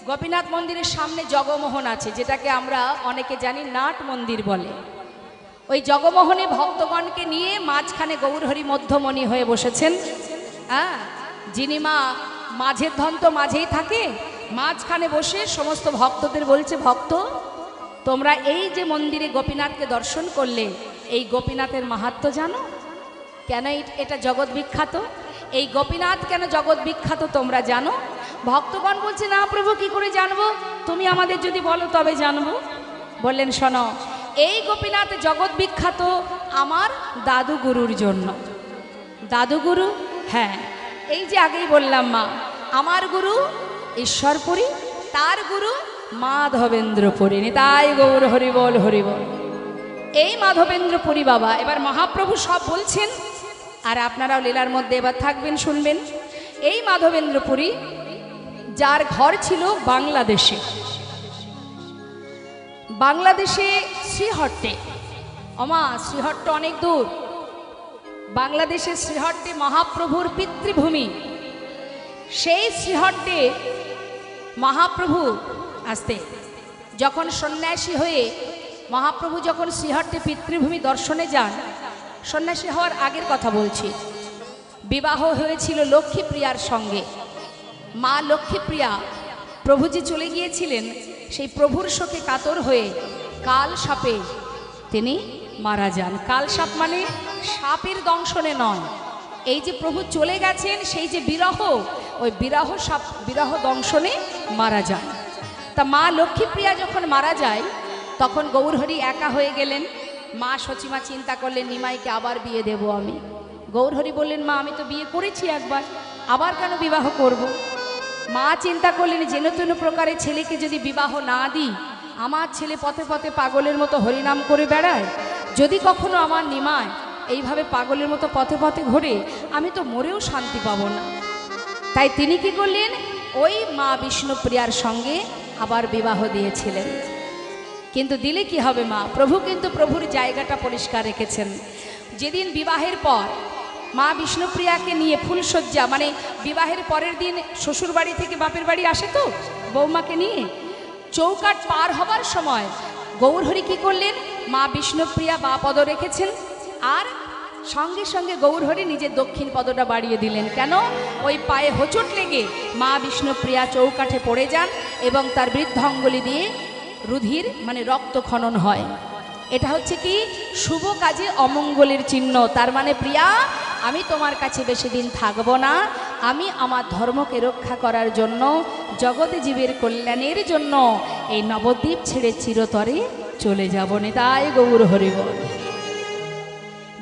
গোপীনাথ মন্দিরের সামনে জগমোহন আছে, যেটাকে আমরা অনেকে জানি নাট মন্দির বলে। ওই জগমোহনে ভক্তগণকে নিয়ে মাঝখানে গৌরহরি মধ্যমণি হয়ে বসেছেন। হ্যাঁ, যিনি মা মাঝের ধন তো মাঝেই থাকে, মাঝখানে বসে সমস্ত ভক্তদের বলছে, ভক্ত তোমরা এই যে মন্দিরে গোপীনাথকে দর্শন করলে, এই গোপীনাথের মাহাত্ম্য জানো? কেন এটা জগৎ বিখ্যাত? এই গোপীনাথ কেন জগৎ বিখ্যাত তোমরা জানো? ভক্তগণ বলছে, না প্রভু কি করে জানবো, তুমি আমাদের যদি বলো তবে জানবো। বললেন, শোনো, এই গোপীনাথ জগৎ বিখ্যাত আমার দাদু গুরুর জন্য। দাদু গুরু? হ্যাঁ, এই যে আগেই বললাম মা, আমার গুরু ঈশ্বরপুরী, তার গুরু মাধবেন্দ্রপুরী। তাই গৌর হরিবল হরিবল। এই মাধবেন্দ্রপুরী বাবা। এবার মহাপ্রভু সব বলছেন, আর আপনারাও লীলার মধ্যে এবার থাকবেন, শুনবেন। এই মাধবেন্দ্রপুরী যার ঘর ছিল বাংলাদেশে, বাংলাদেশে শ্রীহট্টে। অমা, শ্রীহট্ট অনেক দূর। বাংলাদেশের শ্রীহট্টে মহাপ্রভুর পিতৃভূমি। সেই শ্রীহট্টে মহাপ্রভু আসতে যখন সন্ন্যাসী হয়ে মহাপ্রভু যখন শ্রীহট্টে পিতৃভূমি দর্শনে যান, সন্ন্যাসী হওয়ার আগের কথা বলছি, বিবাহ হয়েছিল লক্ষ্মীপ্রিয়ার সঙ্গে। মা লক্ষ্মীপ্রিয়া প্রভুজি চলে গিয়েছিলেন, সেই প্রভুর শোকে কাতর হয়ে কাল সাপে তিনি মারা যান। কাল সাপ মানে সাপের দংশনে নয়, এই যে প্রভু চলে গেছেন সেই যে বিরহ, ওই বিরহ সাপ বিরহ দংশনে মারা যান। তা মা লক্ষ্মীপ্রিয়া যখন মারা যায় তখন গৌরহরি একা হয়ে গেলেন। মা সচিমা চিন্তা করলেন, নিমাইকে আবার বিয়ে দেব আমি। গৌরহরি বললেন, মা আমি তো বিয়ে করেছি একবার, আবার কেন বিবাহ করব? মা চিন্তা করলেন, যেন তেন প্রকারে ছেলেকে যদি বিবাহ না দিই, আমার ছেলে পথে পথে পাগলের মতো হরিনাম করে বেড়ায়, যদি কখনো আমার নিমায় এইভাবে পাগলের মতো পথে পথে ঘোরে, আমি তো মরেও শান্তি পাবো না। তাই তিনি কি করলেন, ওই মা বিষ্ণুপ্রিয়ার সঙ্গে আবার বিবাহ দিয়েছিলেন। কিন্তু দিলে কি হবে মা, প্রভু কিন্তু প্রভুর জায়গাটা পরিষ্কার রেখেছেন। যেদিন বিবাহের পর মা বিষ্ণুপ্রিয়াকে নিয়ে ফুলসজ্জা, মানে বিবাহের পরের দিন শ্বশুর বাড়ি থেকে বাপের বাড়ি আসে তো বৌমাকে নিয়ে, চৌকাট পার হবার সময় গৌরহরি কি করলেন, মা বিষ্ণুপ্রিয়া বা পদ রেখেছেন, আর সঙ্গে সঙ্গে গৌরহরি নিজের দক্ষিণ পদটা বাড়িয়ে দিলেন। কেন? ওই পায়ে হোঁচট লেগে মা বিষ্ণুপ্রিয়া চৌকাঠে পড়ে যান এবং তার বৃদ্ধাঙ্গুলি দিয়ে রুধির মানে রক্ত খনন হয়। এটা হচ্ছে কি, শুভ কাজে অমঙ্গলের চিহ্ন। তার মানে প্রিয়া, আমি তোমার কাছে বেশি দিন থাকবো না, আমি আমার ধর্মকে রক্ষা করার জন্য, জগৎ জীবের কল্যাণের জন্য এই নবদ্বীপ ছেড়ে চিরতরে চলে যাব। তাই গৌর হরিবল।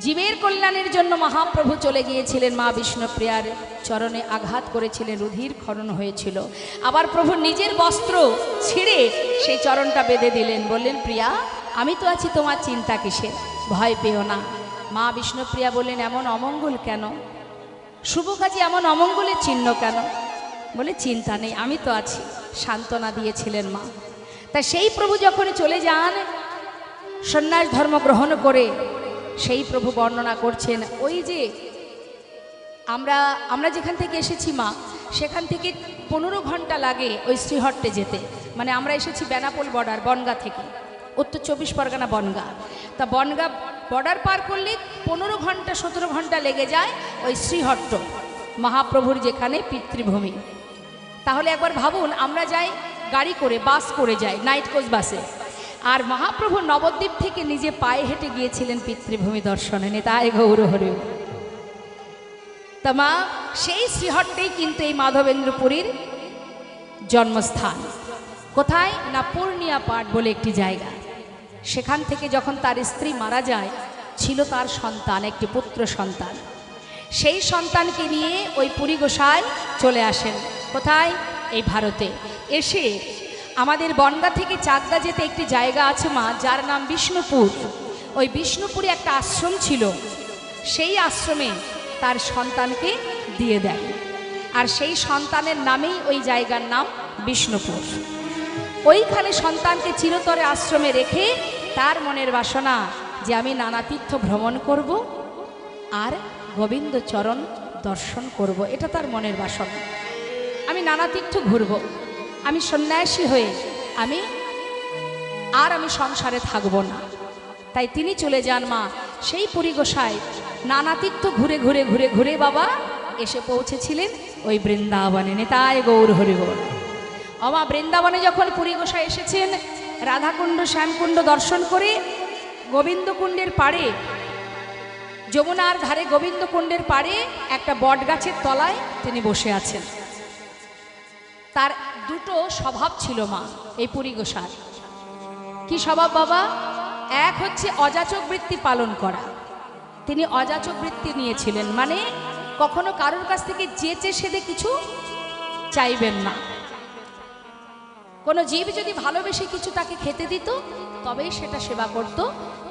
জীবের কল্যাণের জন্য মহাপ্রভু চলে গিয়েছিলেন, মা বিষ্ণুপ্রিয়ার চরণে আঘাত করেছিলেন, রুধির খনন হয়েছিল। আবার প্রভু নিজের বস্ত্র ছিঁড়ে সেই চরণটা বেঁধে দিলেন, বললেন, প্রিয়া আমি তো আছি, তোমার চিন্তা কিসের, ভয় পেও না। মা বিষ্ণুপ্রিয়া বললেন, এমন অমঙ্গল কেন, শুভ কাজে এমন অমঙ্গলের চিহ্ন কেন? বলে, চিন্তা নেই, আমি তো আছি, সান্ত্বনা দিয়েছিলেন মা। তা সেই প্রভু যখন চলে যান সন্ন্যাস ধর্ম গ্রহণ করে, সেই প্রভু বর্ণনা করছেন, ওই যে আমরা যেখান থেকে এসেছি মা, সেখান থেকে 15 ঘন্টা লাগে ওই শ্রীহট্টে যেতে। মানে আমরা এসেছি বেনাপোল বর্ডার, বনগা থেকে, উত্তর 24 পরগনা বনগা। তা বনগা বর্ডার পার করলে 15 ঘন্টা 17 ঘন্টা লেগে যায় ওই শ্রীহট্ট, মহাপ্রভুর যেখানে পিতৃভূমি। তাহলে একবার ভাবুন, আমরা যাই গাড়ি করে, বাস করে যাই, নাইট কোচ বাসে, আর মহাপ্রভু নবদ্বীপ থেকে নিজে পায়ে হেঁটে গিয়েছিলেন পিতৃভূমি দর্শনে। তাই গৌর হরি। তা মা সেই শ্রীহট্টেই কিন্তু এই মাধবেন্দ্রপুরীর জন্মস্থান। কোথায় না, পূর্ণিয়া পাট বলে একটি জায়গা। সেখান থেকে যখন তার স্ত্রী মারা যায়, ছিল তার সন্তান, একটি পুত্র সন্তান। সেই সন্তানকে নিয়ে ওই পুরী গোসাই চলে আসেন। কোথায়? এই ভারতে। এসে আমাদের বনগা থেকে চাকদা যেতে একটি জায়গা আছে মা, যার নাম বিষ্ণুপুর। ওই বিষ্ণুপুরে একটা আশ্রম ছিল, সেই আশ্রমে তার সন্তানকে দিয়ে দেয়, আর সেই সন্তানের নামেই ওই জায়গার নাম বিষ্ণুপুর। ওইখানে সন্তানকে চিরতরে আশ্রমে রেখে তার মনের বাসনা যে আমি নানা তীর্থ ভ্রমণ করব আর গোবিন্দ চরণ দর্শন করব, এটা তার মনের বাসনা। আমি নানা তীর্থ ঘুরব, আমি সন্ন্যাসী হয়ে আমি সংসারে থাকব না। তাই তিনি চলে যান মা সেই পুরী গোসাই নানা তীর্থ ঘুরে ঘুরে ঘুরে ঘুরে বাবা এসে পৌঁছেছিলেন ওই বৃন্দাবনে। নেতায় গৌর হরিবল। আমা বৃন্দাবনে যখন পুরী গোসাই এসেছেন, রাধাকুণ্ড শ্যামকুণ্ড দর্শন করে গোবিন্দকুণ্ডের পাড়ে, যমুনার ধারে গোবিন্দকুণ্ডের পাড়ে একটা বট গাছের তলায় তিনি বসে আছেন। তার দুটো স্বভাব ছিল মা এই পুরী গোসাই। কি স্বভাব বাবা? এক হচ্ছে অযাচক বৃত্তি পালন করা। তিনি অযাচক বৃত্তি নিয়েছিলেন, মানে কখনো কারোর কাছ থেকে যেচে সেদে কিছু চাইবেন না। কোনো জীব যদি ভালোবেসে কিছু তাকে খেতে দিত তবেই সেটা সেবা করত,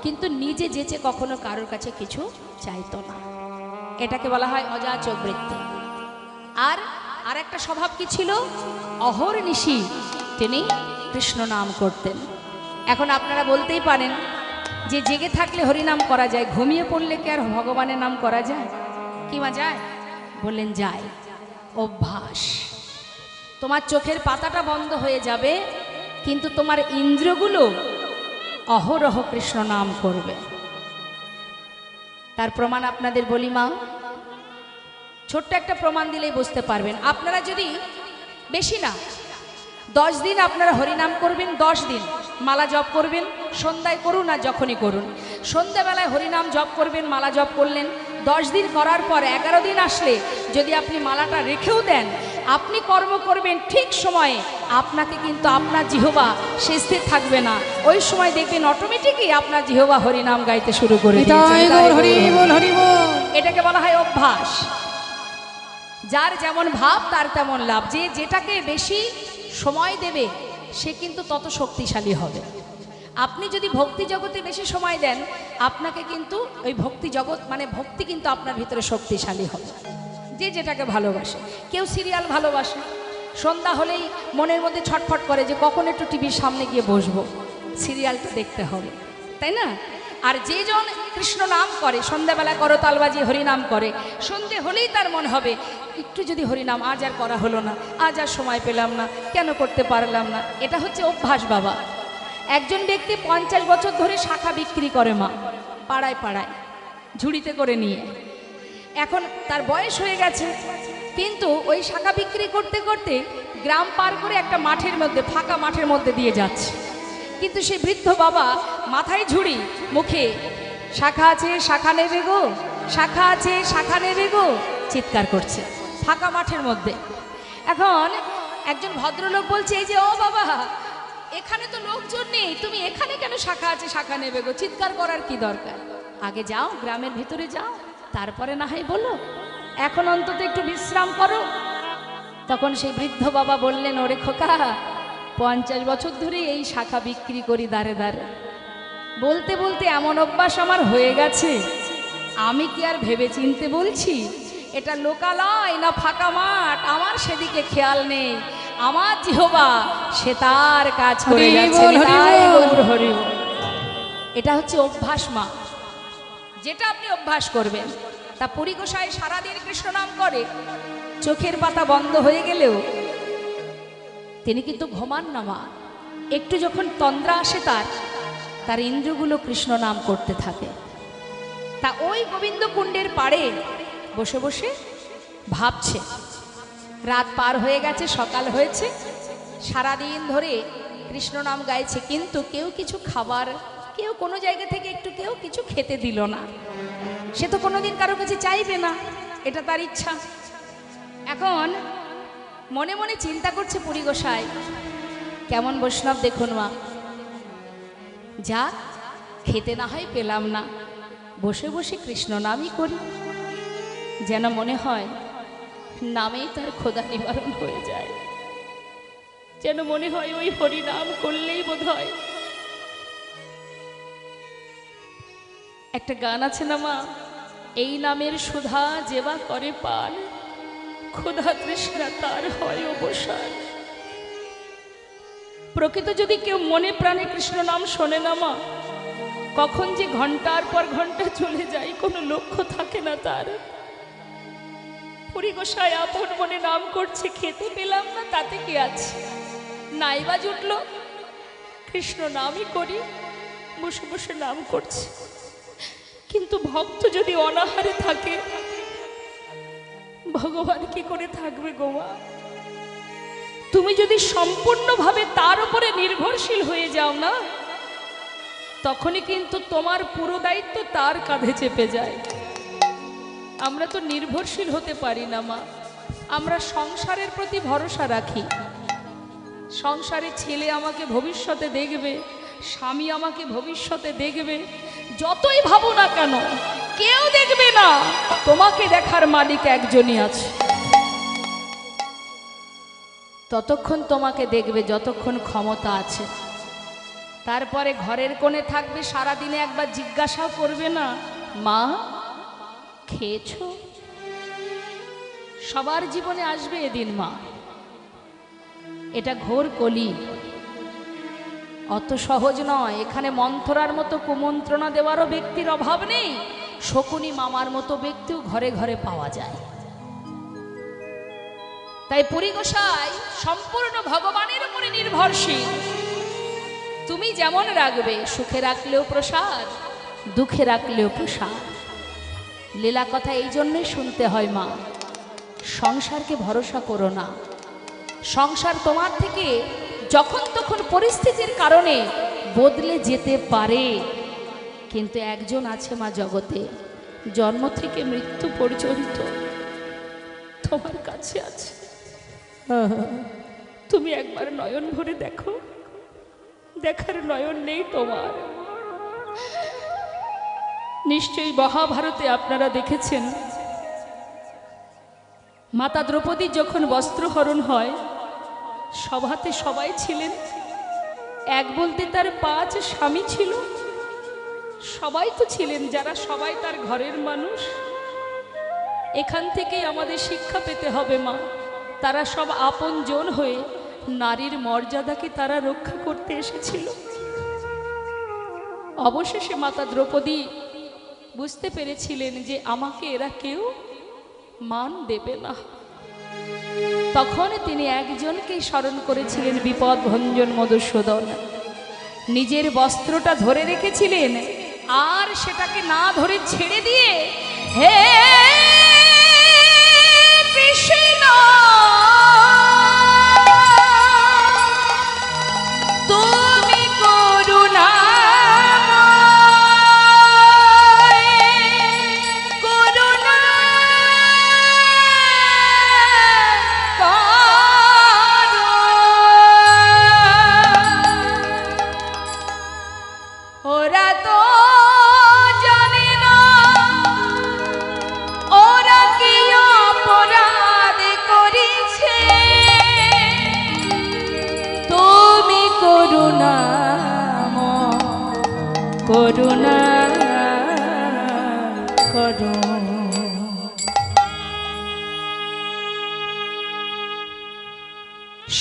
কিন্তু নিজে যেচে কখনো কারোর কাছে কিছু চাইতো না। এটাকে বলা হয় অযাচক বৃত্তি। আর একটা স্বভাব কি ছিল? অহর্নিশি তিনি কৃষ্ণ নাম করতেন। এখন আপনারা বলতেই পারেন যে জেগে থাকলে হরিনাম করা যায়, ঘুমিয়ে পড়লে কি আর ভগবানের নাম করা যায়? কি মা যায়? বললেন যায়। অভ্যাস। তোমার চোখের পাতাটা বন্ধ হয়ে যাবে, কিন্তু তোমার ইন্দ্রিয়গুলো অহরহ কৃষ্ণ নাম করবে। তার প্রমাণ আপনাদের বলি মা, ছোট্ট একটা প্রমাণ দিলেই বুঝতে পারবেন। আপনারা যদি বেশি না 10 দিন আপনারা হরিনাম করবেন, 10 দিন মালা জপ করবেন, সন্ধ্যায় করুন আর যখনই করুন, সন্ধ্যাবেলায় হরিনাম জপ করবেন, মালা জপ করলেন, 10 দিন করার পর 11 দিন আসলে যদি আপনি মালাটা রেখেও দেন, আপনি কর্ম করবেন ঠিক সময়ে, আপনাকে কিন্তু আপনার জিহ্বা সে স্থির থাকবে না। ওই সময় দেখবেন অটোমেটিকই আপনার জিহ্বা হরিনাম গাইতে শুরু করে দিয়েছে। এটাকে বলা হয় অভ্যাস। যার যেমন ভাব তার তেমন লাভ। যে যেটাকে বেশি সময় দেবে সে কিন্তু তত শক্তিশালী হবে। আপনি যদি ভক্তি জগতে বেশি সময় দেন, আপনাকে কিন্তু ওই ভক্তি জগৎ মানে ভক্তি কিন্তু আপনার ভিতরে শক্তিশালী হবে। যে যেটাকে ভালোবাসে, কেউ সিরিয়াল ভালোবাসে, সন্ধ্যা হলেই মনের মধ্যে ছটফট করে যে কখন একটু টিভির সামনে গিয়ে বসবো, সিরিয়ালটা দেখতে হবে, তাই না? আর যে জন কৃষ্ণ নাম করে, সন্ধ্যাবেলা করতাল বাজিয়ে হরিনাম করে, সন্ধে হলেই তার মনে হবে একটু যদি হরিনাম, আজ আর করা হলো না, আজ আর সময় পেলাম না, কেন করতে পারলাম না। এটা হচ্ছে অভ্যাস বাবা। একজন ব্যক্তি 50 বছর ধরে শাখা বিক্রি করে মা, পাড়ায় পাড়ায় ঝুড়িতে করে নিয়ে। এখন তার বয়স হয়ে গেছে, কিন্তু ওই শাখা বিক্রি করতে করতে গ্রাম পার করে একটা মাঠের মধ্যে, ফাঁকা মাঠের মধ্যে দিয়ে যাচ্ছে। কিন্তু সেই বৃদ্ধ বাবা মাথায় ঝুড়ি, মুখে শাখা আছে শাখা নেবে গো, শাখা আছে শাখা নেবে গো, চিৎকার করছে ফাঁকা মাঠের মধ্যে। এখন একজন ভদ্রলোক বলছে, এই যে ও বাবা, এখানে তো লোকজন নেই, তুমি এখানে কেন শাখা আছে শাখা নেবে গো চিৎকার করার কি দরকার? আগে যাও, গ্রামের ভিতরে যাও, তারপরে না হয় বলো, এখন অন্তত একটু বিশ্রাম করো। তখন সেই বৃদ্ধ বাবা বললেন, ওরে খোকা, 50 বছর ধরে এই শাখা বিক্রি করি দাঁড়ে দাঁড়ে, বলতে বলতে এমন অভ্যাস আমার হয়ে গেছে, আমি কি আর ভেবে চিনতে বলছি এটা লোকালয় না ফাঁকা মাঠ, আমার সেদিকে খেয়াল নেই, আমার জিহ্বা সে তার কাজ করে যাচ্ছে। এটা হচ্ছে অভ্যাস মা, যেটা আপনি অভ্যাস করবেন। তা পুরী গোসাই সারাদিন কৃষ্ণ নাম করে, চোখের পাতা বন্ধ হয়ে গেলেও তিনি কিন্তু ঘুমান না মা। একটু যখন তন্দ্রা আসে তার ইন্দ্রগুলো কৃষ্ণ নাম করতে থাকে। তা ওই গোবিন্দ কুণ্ডের পাড়ে বসে বসে ভাবছে, রাত পার হয়ে গেছে, সকাল হয়েছে, সারাদিন ধরে কৃষ্ণ নাম গাইছে, কিন্তু কেউ কিছু খাবার, কেউ কোনো জায়গা থেকে একটু কেউ কিছু খেতে দিল না। সে তো কোনোদিন কারো কাছে চাইবে না, এটা তার ইচ্ছা। এখন মনে মনে চিন্তা করছে পুরী গোসাই, কেমন বৈষ্ণব দেখুন মা, যা খেতে না হয় পেলাম না, বসে বসে কৃষ্ণ নামই করি, যেন মনে হয় নামেই তার ক্ষুধা নিবারণ হয়ে যায়, যেন মনে হয় ওই হরি নাম করলেই বোধ হয়। একটা গান আছে না মা, এই নামের সুধা যেবা করে পান, ক্ষুধা তৃষ্ণা তার হয় অবসান। প্রকৃত যদি কেউ মনে প্রাণে কৃষ্ণ নাম শোনে না মা, কখন যে ঘন্টার পর ঘন্টা চলে যায় কোনো লক্ষ্য থাকে না তার। পুরী গোসাই আপন মনে নাম করছে, খেতে পেলাম না তাতে কি আছে, নাইবা জুটল, কৃষ্ণ নামই করি, বসে বসে নাম করছে। কিন্তু ভক্ত যদি অনাহারে থাকে, ভগবান কি করে থাকবে গো মা? তুমি যদি সম্পূর্ণভাবে তার উপরে নির্ভরশীল হয়ে যাও না, তখনই কিন্তু তোমার পুরো দায়িত্ব তার কাঁধে চেপে যায়। আমরা তো নির্ভরশীল হতে পারি না মা, আমরা সংসারের প্রতি ভরসা রাখি। সংসারে ছেলে আমাকে ভবিষ্যতে দেখবে, স্বামী আমাকে ভবিষ্যতে দেখবে, যতই ভাবো না কেন কেউ দেখবে না, তোমাকে দেখার মালিক একজনই আছে। ততক্ষণ তোমাকে দেখবে যতক্ষণ ক্ষমতা আছে। তারপরে ঘরের কোণে থাকবে, সারাদিনে একবার জিজ্ঞাসাও করবে না, মা খেয়েছো? সবার জীবনে আসবে এদিন মা, এটা ঘোর কলি, অত সহজ নয়। এখানে মন্থরার মতো কুমন্ত্রণা দেওয়ারও ব্যক্তির অভাব নেই, শকুনি মামার মতো ব্যক্তিও ঘরে ঘরে পাওয়া যায়। তাই পুরী গোসাই সম্পূর্ণ ভগবানের উপরে নির্ভরশীল। তুমি যেমন রাখবে, সুখে রাখলেও প্রসাদ, দুঃখে রাখলেও প্রসাদ। লীলা কথা এই জন্যই শুনতে হয় মা, সংসারকে ভরসা করো না। সংসার তোমার থেকে যখন তখন পরিস্থিতির কারণে বদলে যেতে পারে, কিন্তু একজন আছে মা জগতে, জন্ম থেকে মৃত্যু পর্যন্ত তোমার কাছে আছে। তুমি একবার নয়ন ভরে দেখো, দেখার নয়ন নেই তোমার। নিশ্চয়ই মহাভারতে আপনারা দেখেছেন, মাতা দ্রৌপদীর যখন বস্ত্রহরণ হয়, সভাতে সবাই ছিলেন, এক বলতে তার 5 স্বামী ছিল। সবাই তো ছিলেন, যারা সবাই তার ঘরের মানুষ। এখান থেকেই আমাদের শিক্ষা পেতে হবে মা, তারা সব আপনজন হয়ে নারীর মর্যাদাকে তারা রক্ষা করতে এসেছিল। অবশেষে মাতা দ্রৌপদী বুঝতে পেরেছিলেন যে আমাকে এরা কেউ মান দেবে না। তখন তিনি একজনকেই স্মরণ করেছিলেন, বিপদ ভঞ্জন মধুসূদন। নিজের বস্ত্রটা ধরে রেখেছিলেন, আর সেটাকে না ধরে ছেড়ে দিয়ে, হে কৃষ্ণ তুমি করুণা করুণা করো।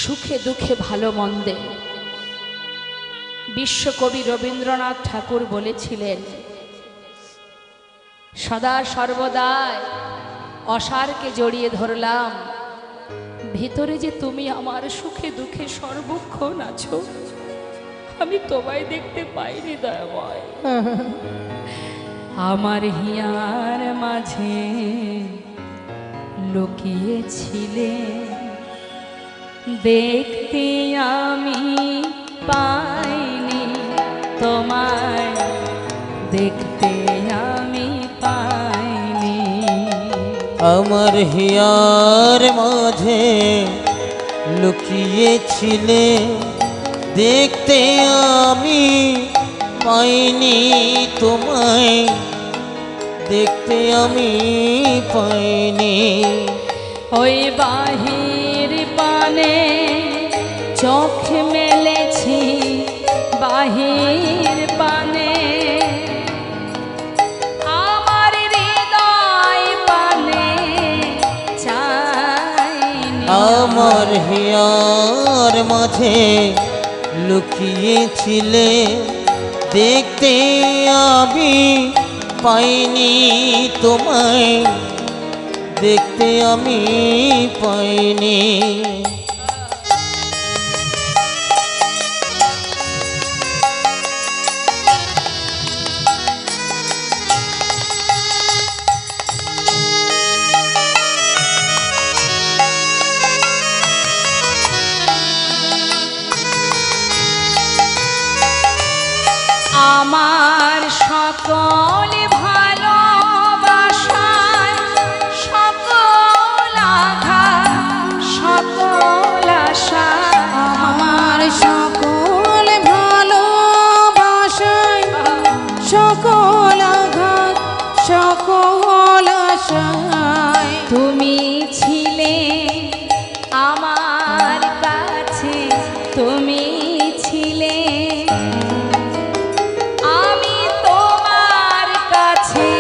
সুখে দুঃখে ভালো মন্দে বিশ্বকবি রবীন্দ্রনাথ ঠাকুর বলেছিলেন, সদা সর্বদাই অসারকে জড়িয়ে ধরলাম, ভিতরে যে তুমি আমার সুখে দুঃখে সর্বক্ষণ আছো, আমি তোমায় দেখতে পাইনি দয়াময়। আমার হিয়ার মাঝে লুকিয়েছিলে, দেখতে আমি পাইনি তোমায়, দেখতে আমি পাইনি। আমার হিয়ার মাঝে লুকিয়েছিলে, দেখতে আমি পাইনি তোমায়, দেখতে আমি পাইনি। ওই বাহির পানে চোখ মেলেছি, বাহির পানে আমার হৃদয় পানে চাইনি। আমার হিয়ার মাঝে লুকিয়েছিলে দেখতে আমি পাইনি তোমায়, দেখতে আমি পাইনি। আমার সকল ভালোবাসায় সকল আঘাত সকল আশা, আমার সকল ভালোবাসায় সকল আঘাত সকল আশায় তুমি ছিলে আমার কাছে, তুমি ছিলে আমি তোমার কাছে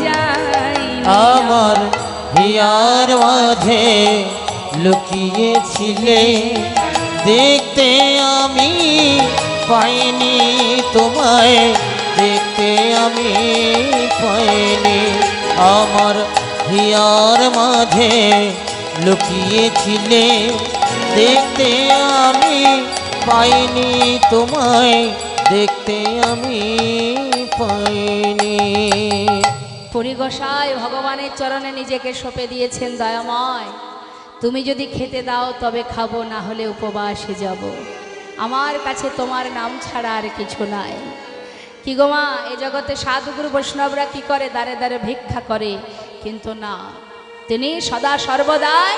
যাই। আমার হিয়ার মাঝে লুকিয়েছিলে দেখতে আমি পাইনি তোমায়, দেখতে আমি পাইনি। আমার হিয়ার মাঝে লুকিয়েছিলে দেখতে আমি পাইনি তোমায়, দেখতে আমি পাইনি। পরিগোসায় ভগবানের চরণে নিজেকে সঁপে দিয়েছেন, দয়াময় তুমি যদি খেতে দাও তবে খাবো, না হলে উপবাসে যাব। আমার কাছে তোমার নাম ছাড়া আর কিছু নাই। কি গো মা, এ জগতে সাধুগুরু বৈষ্ণবরা কি করে? দ্বারে দ্বারে ভিক্ষা করে, কিন্তু না, তিনি সদা সর্বদাই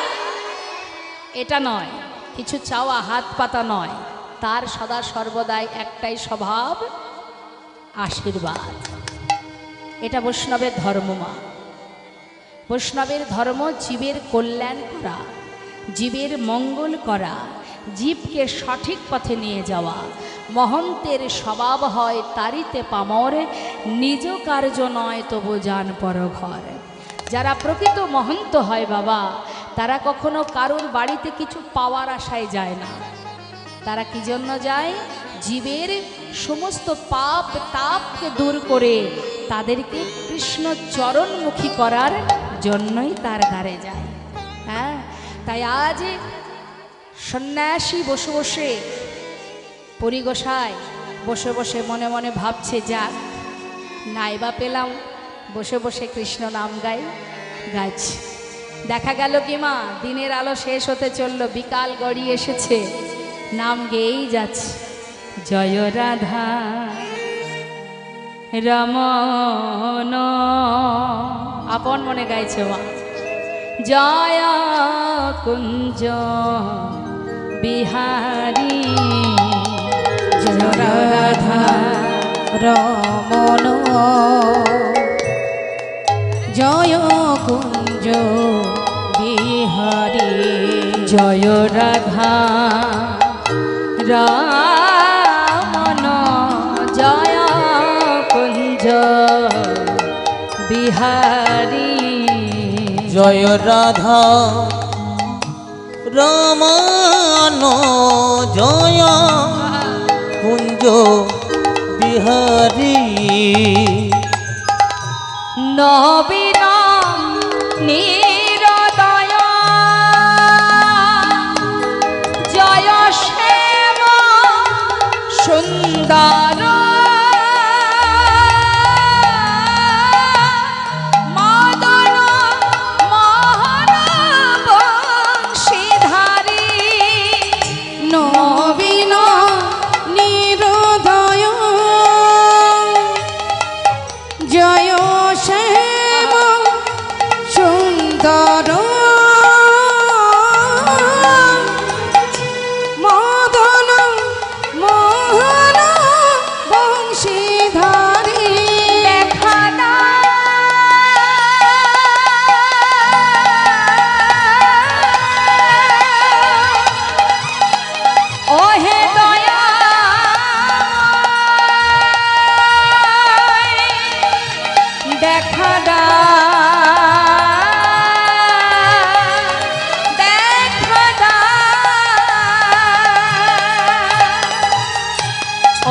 এটা নয় কিছু চাওয়া, হাত পাতা নয়, তার সদা সর্বদাই একটাই স্বভাব, আশীর্বাদ। এটা বৈষ্ণবের ধর্ম মা। বৈষ্ণবের ধর্ম জীবের কল্যাণ করা, জীবের মঙ্গল করা, জীবকে সঠিক পথে নিয়ে যাওয়া। মহন্তের স্বভাব হয় তারিতে পামর, নিজ কার্য নয় তবু যান পর ঘর। যারা প্রকৃত মহন্ত হয় বাবা, তারা কখনো কারোর বাড়িতে কিছু পাওয়ার আশায় যায় না। তারা কি জন্য যায়? জীবের সমস্ত পাপ তাপকে দূর করে তাদেরকে কৃষ্ণ চরণমুখী করার জন্যই তার দ্বারে যায়। হ্যাঁ, তাই আজ সন্ন্যাসী বসে বসে, পরিগোসায় বসে বসে মনে মনে ভাবছে, যাক নাইবা পেলাম, বসে বসে কৃষ্ণ নাম গাইছে। দেখা গেল কি মা, দিনের আলো শেষ হতে চলল, বিকাল গড়িয়ে এসেছে, নাম গেয়েই যাচ্ছে, জয় রাধা রমন, আপন মনে গাইছে মা। জয় কুঞ্জ বিহারী, জয় রাধা রমন, জয় কুঞ্জ বিহারী, জয় রাধা রমন, জয় কুঞ্জ বিহারী, জয় রাধা রমন, জয় কুঞ্জ বিহারী। নবীন নিরদয়, জয় শ্যাম সুন্দর, মদন মোহন বংশীধারী, নবীন নিরোদয়, জয় শ্যাম সুন্দর,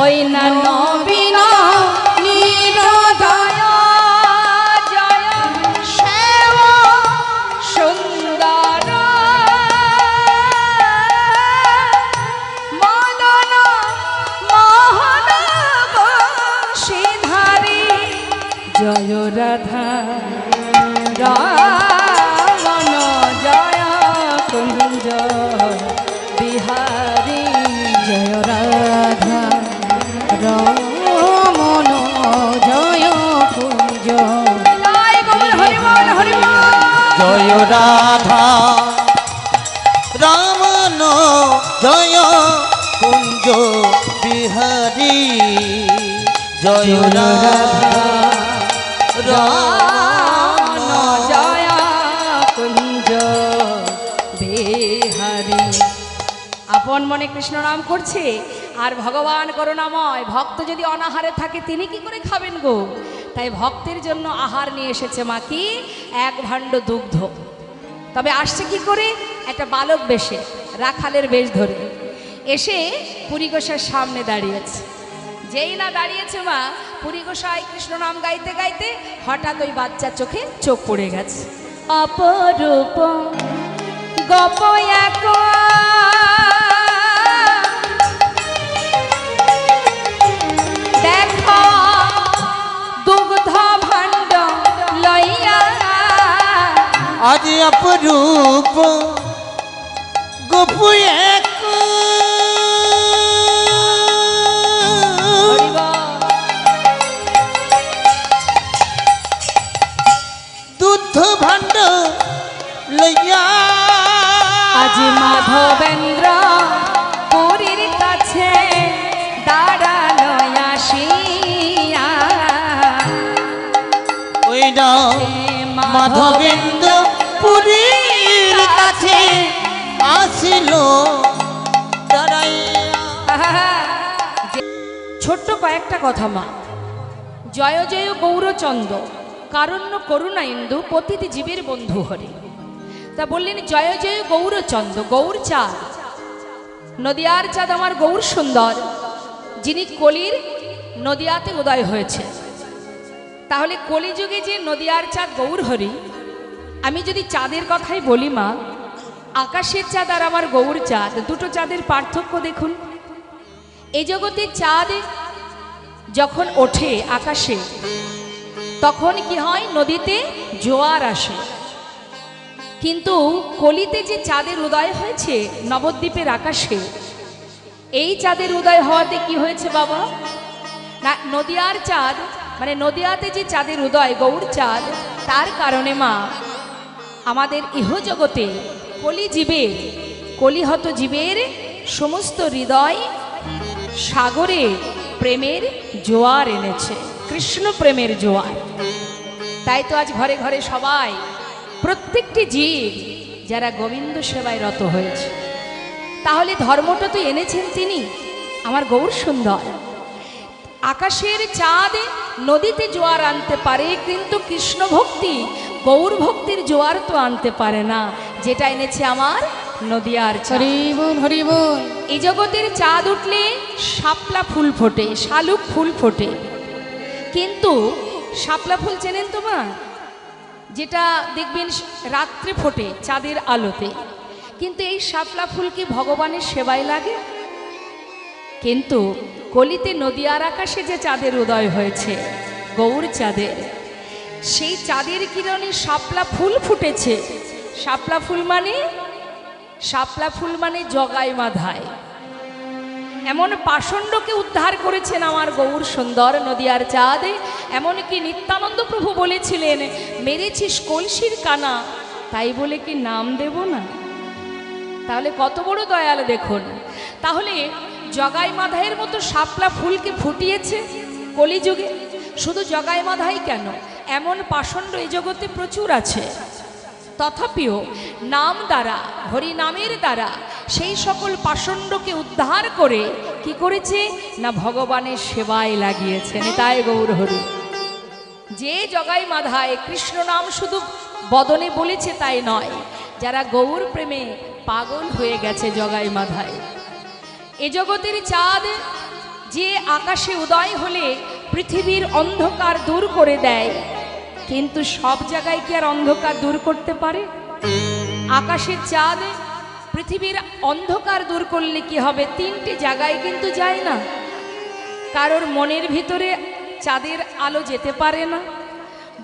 ওই না নবীন নিরোদয় জয় শ্যাম সুন্দর মদন মোহন বংশীধারী জয় রাধা রামন জয় কুঞ্জ বিহারী জয় রাধা রমন জয় কুঞ্জ জয় গৌর হরিবল হরিবল জয় রাধা রামন জয় কুঞ্জ বিহারী জয় রাধা রামন জয় কুঞ্জ বিহারী। আপন মনে কৃষ্ণ নাম করছে আর ভগবান করুণাময়, ভক্ত যদি অনাহারে থাকে তিনি কি করে খাবেন গো? তাই ভক্তের জন্য আহার নিয়ে এসেছে মা, কি এক ভাণ্ড দুগ্ধ। তবে আসছে কি করে? একটা বালক বেশে, রাখালের বেশ ধরে এসে পুরী গোসাইয়ের সামনে দাঁড়িয়েছে। যেই না দাঁড়িয়েছে মা, পুরী গোসাই কৃষ্ণ নাম গাইতে গাইতে হঠাৎ ওই বাচ্চার চোখে চোখ পড়ে গেছে। অপরূপ গপয়া দেখো দুগ্ধ ভাণ্ড লইয়া আজ অপরূপ গোপু এক দুধ ভাণ্ড লইয়া আজ মাধবেন্দ্র পুরীর কাছে দাঁড়ানো আসিয়া ওই না মাধবেন্দ্র পুরীর কাছে আসিল দাঁড়াইয়া। ছোট্ট কয়েকটা কথা মা। জয় জয় গৌরচন্দ্র কারণ্য করুণা ইন্দু পতিত জীবের বন্ধু হরে। তা বললেন জয় জয় গৌরচন্দ্র, গৌর চাঁদ, নদিয়ার চাঁদ আমার গৌর সুন্দর, যিনি কলির নদিয়াতে উদয় হয়েছে। তাহলে কলিযুগে যে নদিয়ার চাঁদ গৌর হরি, আমি যদি চাঁদের কথাই বলি মা, আকাশের চাঁদ আর আমার গৌর চাঁদ, দুটো চাঁদের পার্থক্য দেখুন। এই জগতে চাঁদ যখন ওঠে আকাশে তখন কি হয়? নদীতে জোয়ার আসে। কিন্তু কলিতে যে চাঁদের উদয় হয়েছে নবদ্বীপের আকাশে, এই চাঁদের উদয় হওয়াতে কি হয়েছে বাবা? না, নদিয়ার চাঁদ মানে নদিয়াতে যে চাঁদের উদয় গৌর চাঁদ, তার কারণে মা আমাদের ইহজগতে কলিজীবের, কলিহত জীবের সমস্ত হৃদয় সাগরে প্রেমের জোয়ার এনেছে, কৃষ্ণ প্রেমের জোয়ার। তাই তো আজ ঘরে ঘরে সবাই, প্রত্যেকটি জীব যারা গোবিন্দ সেবায় রত হয়েছে। তাহলে ধর্মটা তো এনেছেন তিনি, আমার গৌর সুন্দর। আকাশের চাঁদ নদীতে জোয়ার আনতে পারে, কিন্তু কৃষ্ণ ভক্তি গৌর ভক্তির জোয়ার তো আনতে পারে না, যেটা এনেছে আমার নদিয়ার চাঁদ। হরিবল হরিবল। এই জগতের চাঁদ উঠলে শাপলা ফুল ফোটে, শালুক ফুল ফোটে, কিন্তু শাপলা ফুল চেনেন তো মা? যেটা দেখবেন রাত্রে ফোটে চাঁদের আলোতে। কিন্তু এই শাপলা ফুল কি ভগবানের সেবায় লাগে? কিন্তু কলিতে নদিয়ার আকাশে যে চাঁদের উদয় হয়েছে গৌর চাঁদের, সেই চাঁদের কিরণে শাপলা ফুল ফুটেছে। শাপলা ফুল মানে, শাপলা ফুল মানে জগাই মাধায়। এমন পাষণ্ডকে উদ্ধার করেছেন আমার গৌর সুন্দর নদিয়ার চাঁদ। এমনকি নিত্যানন্দ প্রভু বলেছিলেন, মেরেছিস কলসির কানা, তাই বলে কি নাম দেব না? তাহলে কত বড় দয়াল দেখুন। তাহলে জগাই মাধাইয়ের মতো শাপলা ফুলকে ফুটিয়েছে কলিযুগে। শুধু জগাই মাধাই কেন, এমন পাষণ্ড এই জগতে প্রচুর আছে। তথাপিও নাম দ্বারা, হরি নামের দ্বারা সেই সকল পাষণ্ডকে উদ্ধার করে কি করেছে না ভগবানের সেবায় লাগিয়েছেন। তাই গৌর হরি। যে জগাই মাধায় কৃষ্ণ নাম শুধু বদনে বলেছে তাই নয়, যারা গৌর প্রেমে পাগল হয়ে গেছে জগাই মাধায়। এ জগতের চাঁদ যে আকাশে উদয় হলে পৃথিবীর অন্ধকার দূর করে দেয়, কিন্তু সব জায়গায় কি আর অন্ধকার দূর করতে পারে? আকাশের চাঁদ পৃথিবীর অন্ধকার দূর করলে কি হবে? 3টে জায়গায় কিন্তু যায় না। কারোর মনের ভিতরে চাঁদের আলো যেতে পারে না,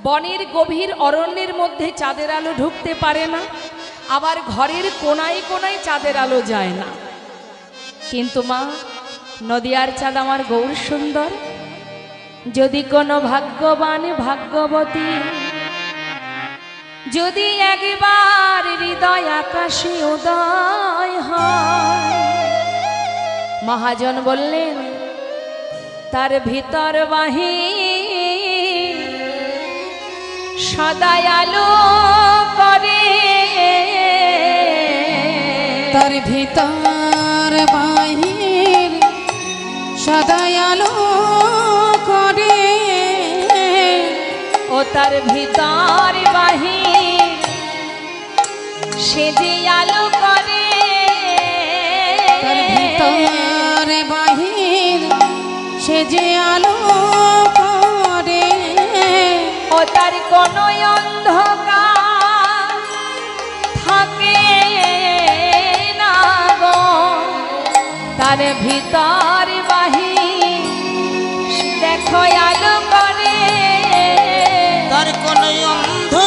বনের গভীর অরণ্যের মধ্যে চাঁদের আলো ঢুকতে পারে না, আবার ঘরের কোনায় কোনায় চাঁদের আলো যায় না। কিন্তু মা, নদিয়ার চাঁদ আমার গৌর সুন্দর, যদি কোনো ভাগ্যবান ভাগ্যবতী যদি একবার হৃদয় আকাশে উদয় হয়, মহাজন বললেন তার ভিতর বাহির সদাই আলো করে, তার ভিতর বাহির সদাই আলো করে, ও তার ভিতর বাহির সে যে আলো করে, তার ভিতর বাহির সে যে আলো করে, ও তার কোন অন্ধকার থাকে না গো, তার ভিতর বাহির দেখো আলো করে, তার কোন অন্ধকার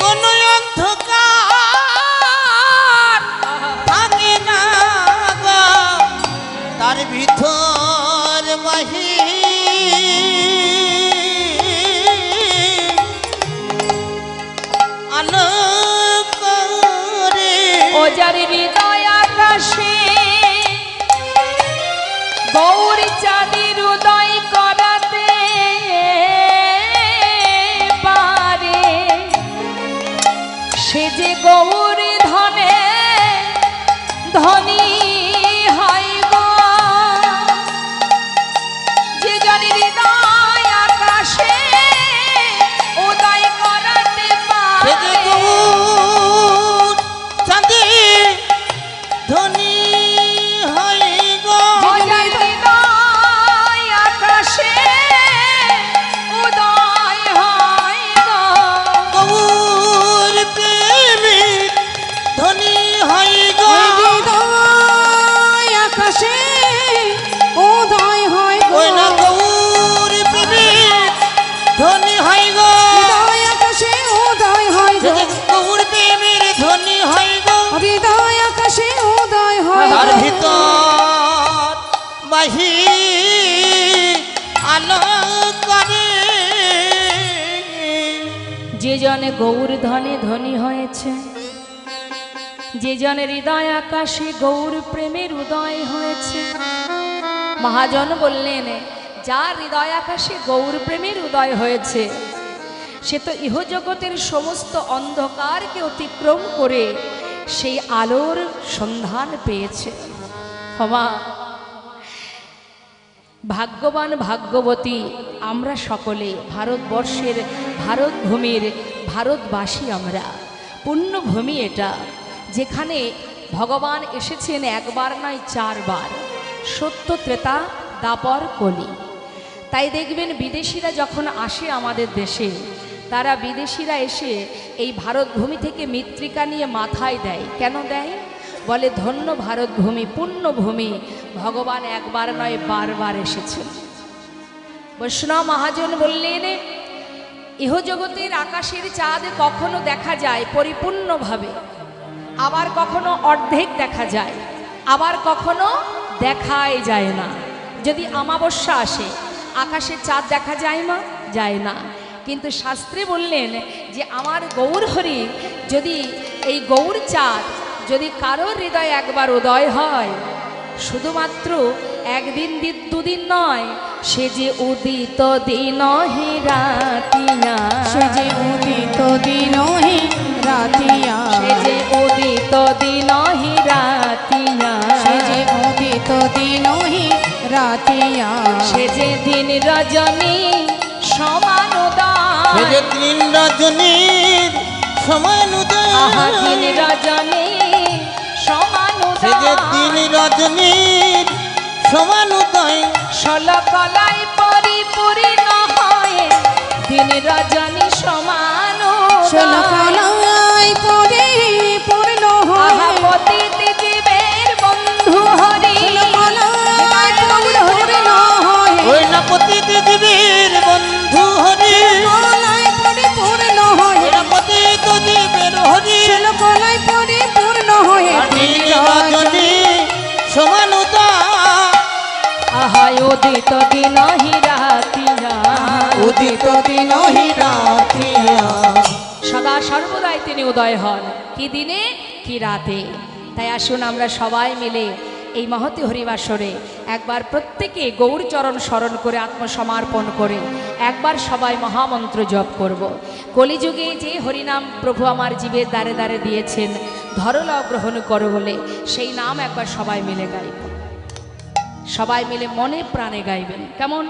কোন অন্ধকার থাকে না গো, তার ভিতর বাহির আলো করে। ও যার হৃদয় আকাশে গৌরী চাঁদের উদয় করাতে পারে, সে যে গৌর ধনে ধনী হয় গো, যে যার হৃদয় আকাশে উদয় করাতে সে যে পারে, গৌর চাঁদে ধনী হয় গো, ও যার হৃদয় আকাশে উদয় হয় গো, গৌর প্রেমে ধনী হয় গো, ওই হৃদয় আকাশে উদয় হয় গো, ওই না গৌর প্রেমে ধনী হয় গো, হৃদয় আকাশে উদয় হয় সে গো, যে গৌর প্রেমের ধনী হয় গো, হৃদয় আকাশে উদয় হয় তার গো, ভিতর বাহির আলো করে। যে জনে গৌর ধনে ধনী হয়েছে, যে জনের হৃদয় আকাশে গৌর প্রেমের উদয় হয়েছে, মহাজন বললেন যার হৃদয় আকাশে গৌর প্রেমের উদয় হয়েছে সে তো ইহজগতের সমস্ত অন্ধকারকে অতিক্রম করে সেই আলোর সন্ধান পেয়েছে। হমা, ভাগ্যবান ভাগ্যবতী আমরা সকলে, ভারতবর্ষের ভারতভূমির ভারতবাসী আমরা, পুণ্যভূমি এটা, যেখানে ভগবান এসেছেন একবার নয় 4 বার, সত্য ত্রেতা দাপর কলি। তাই দেখবেন বিদেশিরা যখন আসে আমাদের দেশে, তারা বিদেশিরা এসে এই ভারতভূমি থেকে মৃত্তিকা নিয়ে মাথায় দেয়। কেন দেয়? বলে ধন্য ভারতভূমি, পুণ্যভূমি, ভগবান একবার নয় বারবার এসেছেন। বৈষ্ণব মহাজন বললেন ইহজগতের আকাশের চাঁদ কখনো দেখা যায় পরিপূর্ণভাবে, আবার কখনো অর্ধেক দেখা যায়, আবার কখনো দেখাই যায় না। যদি অমাবস্যা আসে আকাশের চাঁদ দেখা যায় না, যায় না। কিন্তু শাস্ত্রে বললেন যে আমার গৌর হরি, যদি এই গৌর চাঁদ যদি কারোর হৃদয়ে একবার উদয় হয়, শুধুমাত্র একদিন দুদিন নয়, সে যে উদিত দিন হি রাতিয়া, সে যে উদিত দিন হি রাতিয়া, সে যে উদিত দিন হি রাতিয়া, সে যে উদিত দিন হি রাতিয়া, সে যে দিন রজনী সমান সে উদয়, যে দিন রজনীর সমান আহা দিন উদয় রজনী সমান সে যে দিন উদয় রজনীর সমান উদয় ষোলকলাই পরিপূর্ণ হয়ে দিন রজনী সমান ষোলকলাই পরিপূর্ণ আহা হয়ে পতিত জীবের বন্ধু হরি ষোলকলাই পরিপূর্ণ হয়ে ওই না পতিত জীবের বন্ধু হরি ষোলকলাই পরিপূর্ণ হয়ে ওই না পতিত জীবের হরি ষোলকলাই পরিপূর্ণ হয়ে দিন রজনী সমান উদয় আহা উদিত দিন হিরাতিয়া উদিত দিন হিরাতিয়া সদা সর্বদাই তিনি উদয় হন কি দিনে কি রাতে। তাই আসুন আমরা সবাই মিলে এই মহতি হরিবাসরে একবার প্রত্যেকে গৌরচরণ স্মরণ করে আত্মসমর্পণ করে একবার সবাই মহামন্ত্র জপ করব। কলিযুগে যে হরিনাম প্রভু আমার জীবের দ্বারে দ্বারে দিয়েছেন ধরলা গ্রহণ করো বলে সেই নাম একবার সবাই মিলে গাইব। সবাই মিলে মনে প্রাণে গাইবেন। কেমন?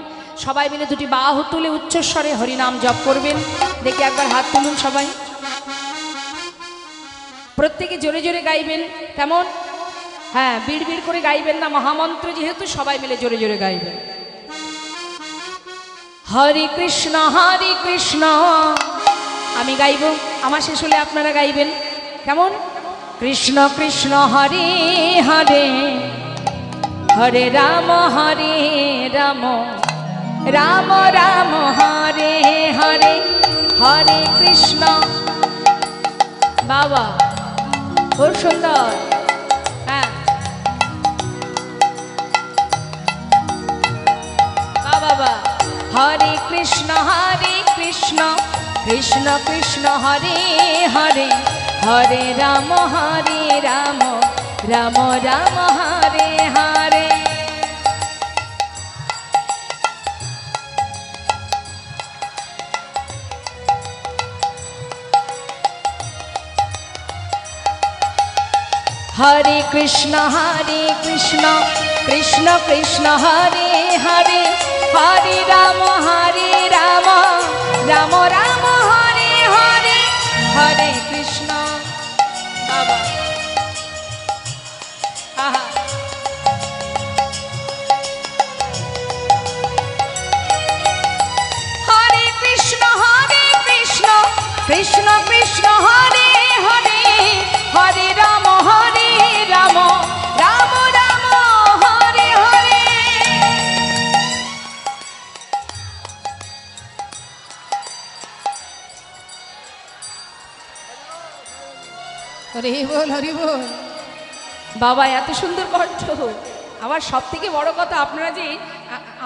সবাই মিলে দুটি বাহু তুলে উচ্চস্বরে হরিনাম জপ করবেন। দেখি একবার হাত তুলুন সবাই। প্রত্যেকে জোরে জোরে গাইবেন। কেমন? হ্যাঁ, বিড় বিড় করে গাইবেন না, মহামন্ত্র যেহেতু সবাই মিলে জোরে জোরে গাইবেন। হরে কৃষ্ণ আমি গাইব, আমার শেষ হলে আপনারা গাইবেন। কেমন? কৃষ্ণ কৃষ্ণ হরে হরে হরে রাম রাম রাম হরে হরে হরে কৃষ্ণ। বাবা খুব সুন্দর। হ্যাঁ বাবা হরে কৃষ্ণ কৃষ্ণ কৃষ্ণ হরে হরে হরে রাম রাম রাম হরে হরে। हरे कृष्ण कृष्ण कृष्ण हरे हरे हरे राम राम राम हरे हरे हरे कृष्ण। बाबा आहा हरे कृष्ण कृष्ण कृष्ण हरे हरे हरे राम राम राम राम हरे हरे। হরি বল হরি বল। বাবা এত সুন্দর কণ্ঠ। আবার সব থেকে বড় কথা, আপনারা যে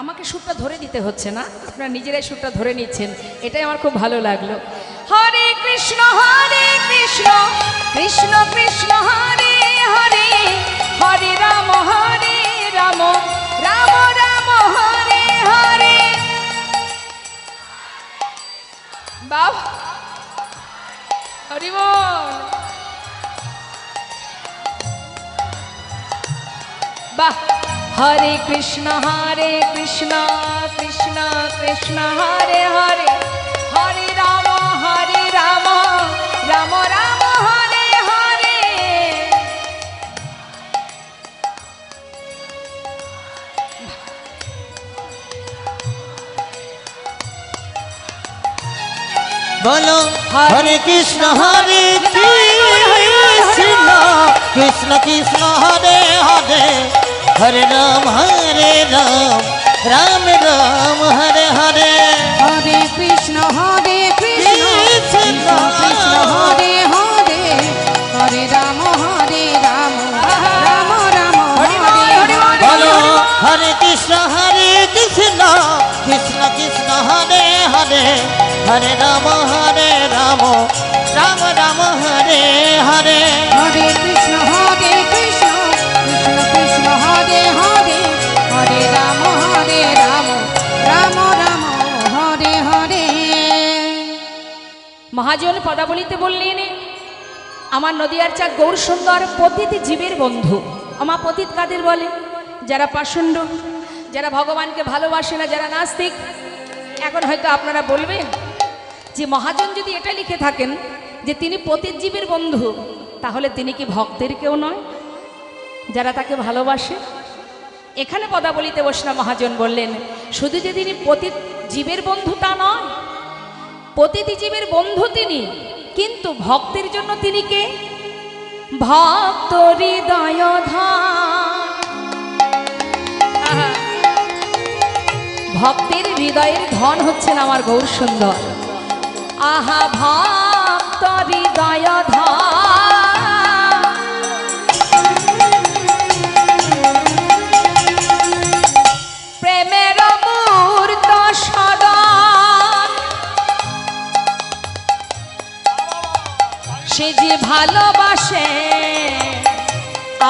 আমাকে সুরটা ধরে দিতে হচ্ছে না, আপনারা নিজেরাই সুরটা ধরে নিচ্ছেন, এটাই আমার খুব ভালো লাগলো। হরে কৃষ্ণ কৃষ্ণ কৃষ্ণ হরে হরে হরে রাম রাম রাম হরে হরে। বাবা হরি বল। বাহ। হরে কৃষ্ণ কৃষ্ণ কৃষ্ণ হরে হরে হরে রাম রাম রাম হরে হরে। বলো হরে কৃষ্ণ কৃষ্ণ কৃষ্ণ কৃষ্ণ হরে হরে হরে রাম রাম রাম হরে হরে হরে কৃষ্ণ কৃষ্ণ কৃষ্ণ হরে হরে হরে রাম রাম রাম হরে হরে। বলো হরে কৃষ্ণ কৃষ্ণ কৃষ্ণ হরে হরে হরে রাম রাম রাম হরে হরে হরে কৃষ্ণ কৃষ্ণ কৃষ্ণ হরে হরে হরে রাম রাম রাম হরে হরে। মহাজন পদাবলিতে বললেন, আমার নদিয়ার চাক গৌর সুন্দর পতিত জীবের বন্ধু। আমার পতিত কাদের বলে? যারা পাষণ্ড, যারা ভগবানকে ভালোবাসে না, যারা নাস্তিক। এখন হয়তো আপনারা বলবেন যে মহাজন যদি এটা লিখে থাকেন যে তিনি পতিতজীবীর বন্ধু, তাহলে তিনি কি ভক্তের কেউ নয় যারা তাকে ভালোবাসে? এখানে পদাবলিতে বৈষ্ণব মহাজন বললেন, শুধু যে তিনি পতিত জীবের বন্ধু তা নয়, পতিত জীবের বন্ধু তিনি, কিন্তু ভক্তের জন্য তিনি কে? ভক্ত হৃদয় ধন। ভক্তের হৃদয়ের ধন হচ্ছেন আমার গৌর সুন্দর। আহা ভক্ত হৃদয় ধন, প্রেমের মূর্ত সদন, সে যে ভালোবাসে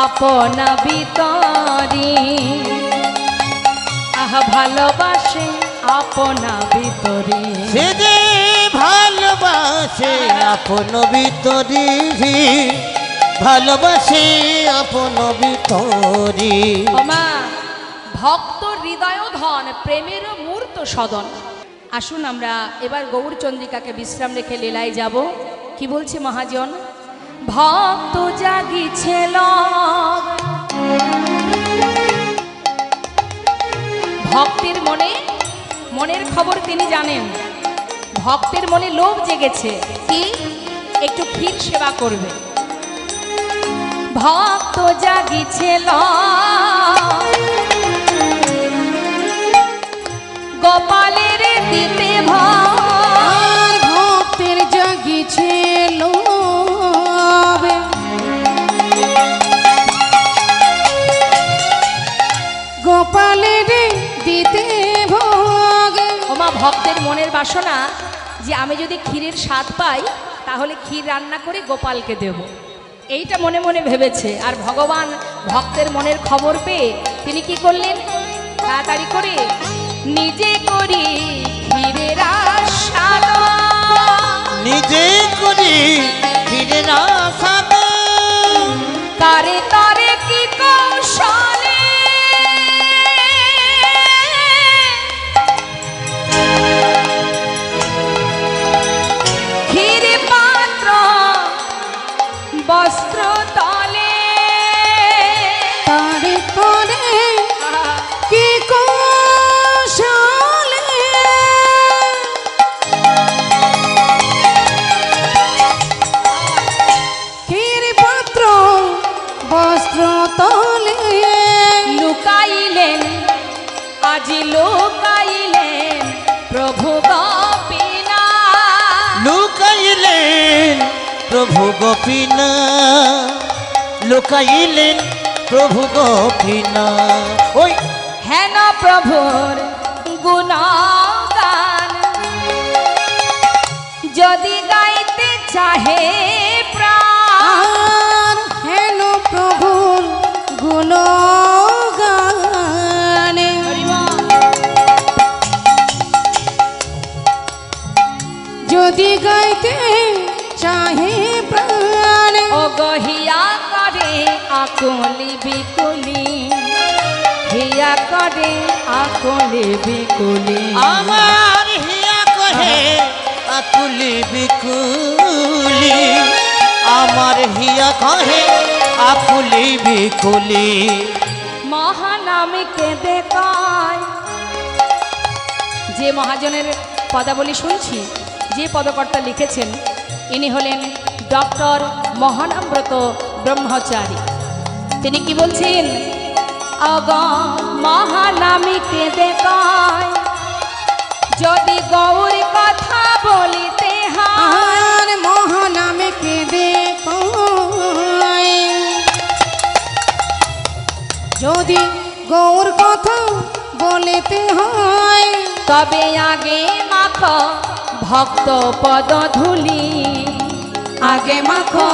আপনা ভিতরি, আহা ভালোবাসে আপনা ভিতরি, সে যে ভালোবাসে আপন ভিতরি, ভালোবাসে আপন ভিতরি। ওমা ভক্ত হৃদয় ধন, প্রেমের মূর্ত সদন। আসুন আমরা এবার গৌরচন্দ্রিকাকে বিশ্রাম রেখে লীলায় যাব। কি বলছে মহাজন? ভক্ত জাগিছে লগ, ভক্তের মনে মনের খবর তিনি জানেন। ভক্তের মনে লোভ জেগেছে, কি একটু ক্ষীর সেবা করবে। ভক্ত জাগিছে লগ, গোপালের দিতে আর ভক্তের জাগিছে লোভ, গোপালের দিতে ভোগ। ওমা ভক্তের মনের বাসনা যে আমি যদি ক্ষীরের স্বাদ পাই তাহলে ক্ষীর রান্না করে গোপালকে দেব, এইটা মনে মনে ভেবেছে। আর ভগবান ভক্তের মনের খবর পেয়ে তিনি কি করলেন? তাড়াতাড়ি করে নিজে করি ক্ষীরের স্বাদ, নিজে করি ফিরে আসাবে, তারে তারে কি কৌশলে ক্ষীর পাত্র বস্ত্র তলে, তারে করে কি কৌশলে ক্ষীর পাত্র বস্ত্র তলে লুকাইলেন, আজি লুকাইলেন প্রভু গোপীনা, লুকাইলেন প্রভু গোপীনা, লুকাইলেন প্রভু গোপীনা। ওই হেন প্রভুর গুণগান যদি গাইতে চাহে প্রাণ, আর হেন প্রভুর গুণগানে যদি গাইতে চাহে প্রাণ, ও গহিয়া করে আকুলি বিকুলি, হিয়া করে আকুলি বিকুলি, আমার হিয়া কহে আকুলি বিকুলি, আমার হিয়া কহে আকুলি বিকুলি। মহানামীকে দেখায়। যে মহাজনের পদাবলী শুনছি, যে পদকর্তা লিখেছেন, ইনি হলেন ডক্টর মহানাম্রত ব্রহ্মচারী। তিনি কি বলছেন? অগ মহানামীকে দেখায়, যদি গৌর কথা বলিতে হয়, আর মহানামে কেঁদে কয়, যদি গৌর কথা বলিতে হয়, তবে আগে মাখ ভক্ত পদ ধুলি, আগে মাখো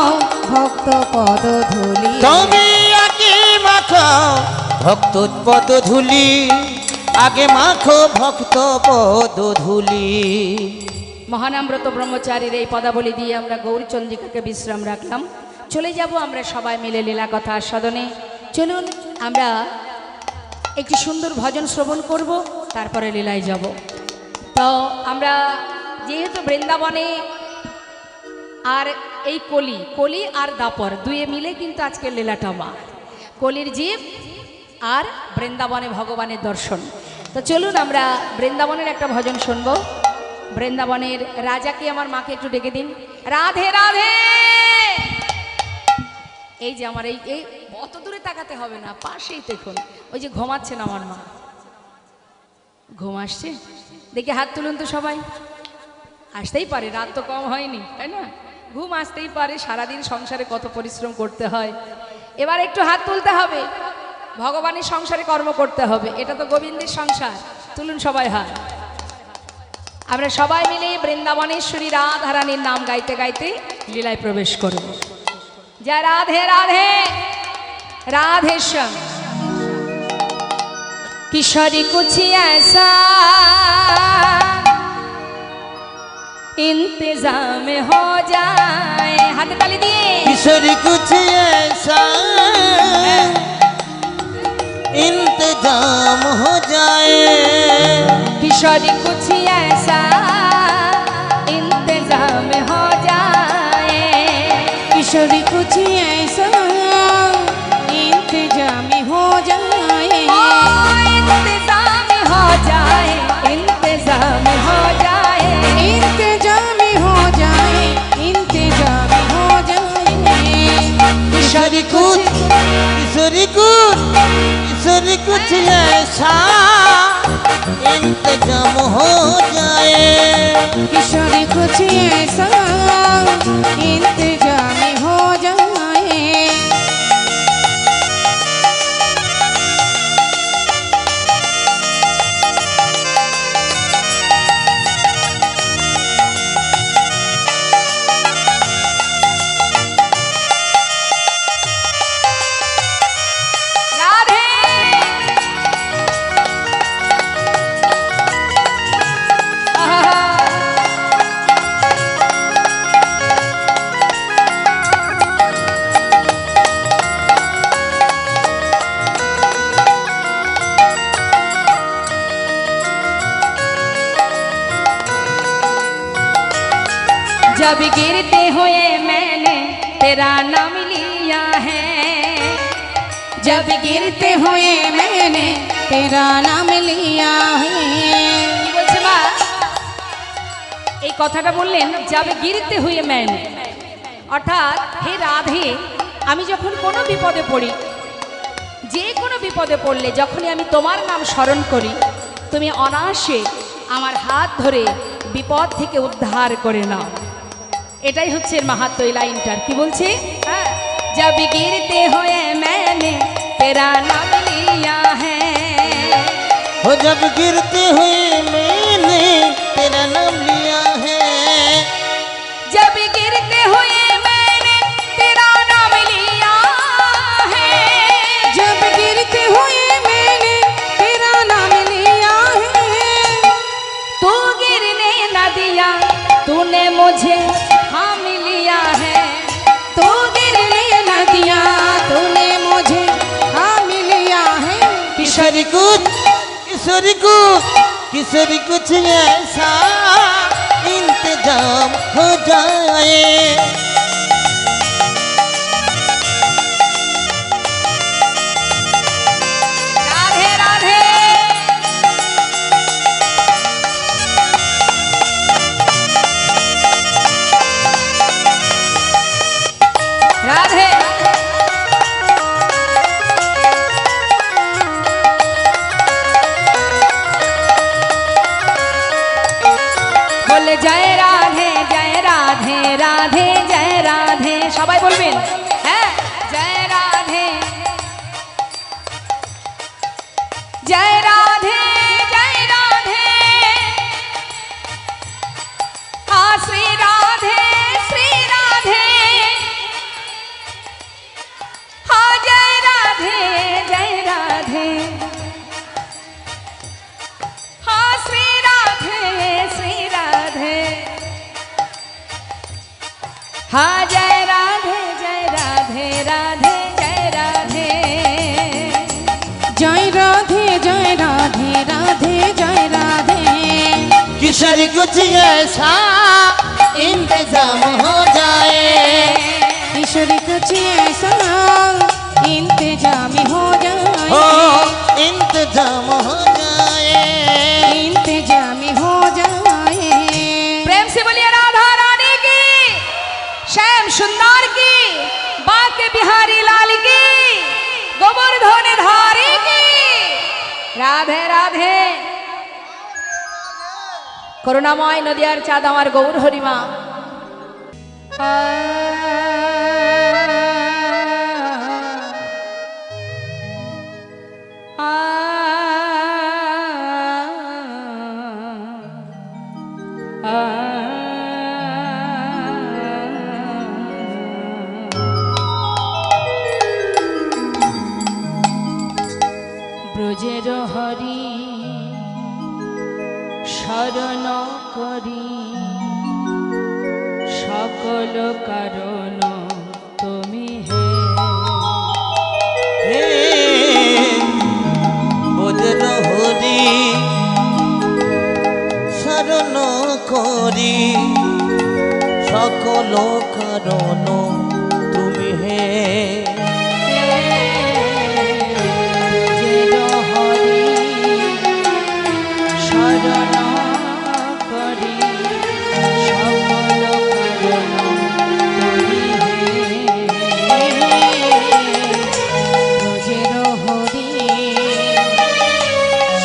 ভক্ত পদ ধুলি, তুমি আগে মাখো ভক্ত পদ ধুলি, আগে মাখো ভক্ত পদ ধুলি। মহানাম্রত ব্রহ্মচারীর এই পদাবলী দিয়ে আমরা গৌরচন্দ্রিকাকে বিশ্রাম রাখলাম। চলে যাব আমরা সবাই মিলে লীলা কথা আস্বাদনে। চলুন আমরা একটি সুন্দর ভজন শ্রবণ করব, তারপরে লীলায় যাব। তো আমরা যেহেতু বৃন্দাবনে আর এই কলি কলি আর দাপর দুয়ে মিলে কিন্তু আজকে লীলাটা মা কলির জীব আর বৃন্দাবনে ভগবানের দর্শন। তো চলুন আমরা বৃন্দাবনের একটা ভজন শুনবো। বৃন্দাবনের রাজাকে আমার মাকে একটু ডেকে দিন। রাধে রাধে। এই যে আমার এই এই অত দূরে তাকাতে হবে না, পাশেই দেখুন ওই যে ঘুমাচ্ছেন আমার মা। ঘুম আসছে দেখে হাত তুলুন তো সবাই। আসতেই পারে, রাত তো কম হয়নি, তাই না? ঘুম আসতেই পারে, সারাদিন সংসারে কত পরিশ্রম করতে হয়। এবার একটু হাত তুলতে হবে, ভগবানের সংসারে কর্ম করতে হবে। এটা তো গোবিন্দের সংসার। তুলুন সবাই হাত। আমরা সবাই মিলে বৃন্দাবনেশ্বরী রাধারানীর নাম গাইতে গাইতে লীলায় প্রবেশ করব। জয় রাধে রাধে राधे श्याम। किशोरी कुछ ऐसा इंतजाम हो जाए, हाथ ताली दिए। किशोरी कुछ ऐसा इंतजाम हो जाए, किशोरी कुछ ऐसा इंतजाम हो जाए, किशोरी कुछ ऐसा इंतजाम हो जाए, इंतजाम हो जाए, इंतजाम हो जाए, इंतजाम हो जाए, इंतजाम हो जाए। किशोरी कुछ ऐसा इंतजाम हो जाए, किशोरी कुछ ऐसा इंतजाम हो जाए। जब गिरते हुए मैंने तेरा नाम लिया है, जब गिरते हुए मैंने तेरा नाम लिया है। কি বলছে মা? এই কথাটা বললেন जब गिरते हुए मैंने, অর্থাৎ হে রাধে, আমি যখন কোনো বিপদে পড়ি, যে কোনো বিপদে পড়লে যখনই আমি তোমার নাম স্মরণ করি, তুমি অনায়াসে আমার হাত ধরে বিপদ থেকে উদ্ধার করে নাও। এটাই হচ্ছে মাহাত্ম্য এই লাইনটার। কি বলছে? হ্যাঁ, जब गिरते हुए मैंने तेरा नाम लिया है, हो जब गिरते हुए मैंने तेरा नाम लिया है, जब गिरते हुए मैंने तेरा नाम लिया है, जब गिरते हुए मैंने तेरा नाम लिया है, तू गिरने न दिया तूने मुझे थाम लिया है, तो गिरने न दिया तूने मुझे थाम लिया है। किशोरी कुछ ऐसा इंतजाम हो जाए, राधे राधे। राधे बोले जय राधे जय राधे राधे जय राधे, সবাই বলবেন। হ্যাঁ, জয় রাধে जय राधे जय राधे, हाँ श्री राधे श्री राधे, हाँ जय राधे जय राधे, हाँ श्री राधे श्री राधे, हाँ जय राधे राधे जय राधे। जय राधे जय राधे राधे जय राधे। किशोरी कुछ ऐसा इंतजाम हो जाए, तेरे कुछ ऐसा इंतजाम हो जाए, हो इंतजाम हो जाए, इंतजाम हो जाए। प्रेम से बोलिए राधा रानी की, श्याम सुंदर की, बाके बिहारी लाल की, गोवर्धन धारी की। राधे राधे। করুণাময় নদিয়ার চাঁদ আমার গৌর হরিমা। ব্রজের হরি শরণ করি, সকল কারণ তুমি হে। হে বোধের হরি শরণ করি, সকল কারণ তুমি হে। ব্রজের হরি শরণ করি, সকল কারণ তুমি হে। ব্রজের হরি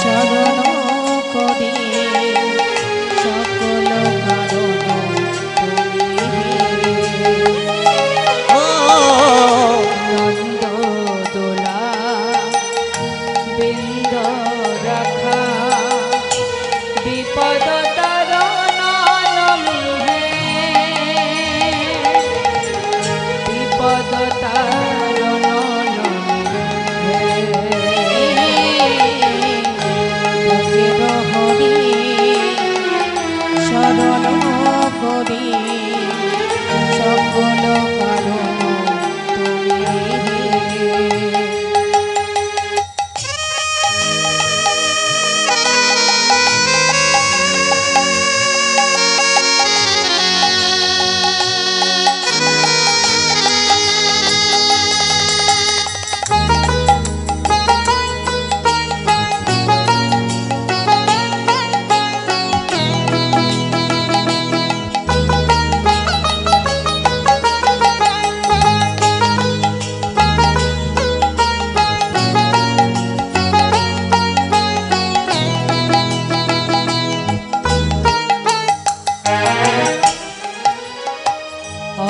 শরণ করি, সকল কারণ তুমি হে। ও নন্দ দোলা বৃন্দ রাখা, বিপদ তারণ নমি হে, বিপদ তারণ নমি হে। ব্রজের হরি শরণ করি, সকল কারণ তুমি হে।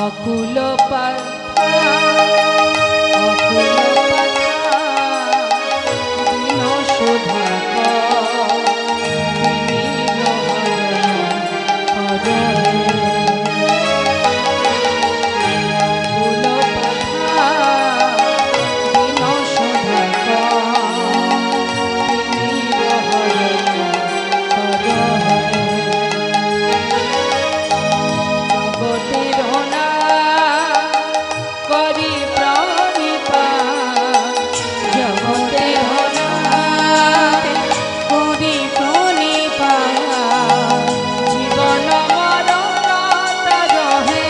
অকুল পাথা, অকুল পাথা, দীন শোধাকর, তিমির হরণ করহে। অকুল পাথা, দীন শোধাকর, তিমির হরণ করহে। জগতের না করি প্রণিপাত, জগতের নাথ করি প্রণিপাত, জীবন মরণ তরহে,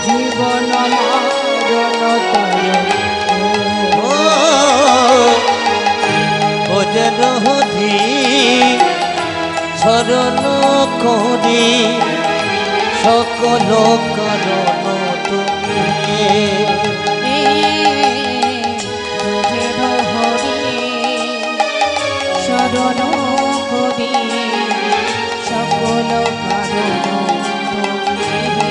জীবন মরণ তরহে। ও বোধের হরি শরণ করি, সকল কারণ তুমি হে। ব্রজের হরি শরণ করি, সকল কারণ তুমি হে।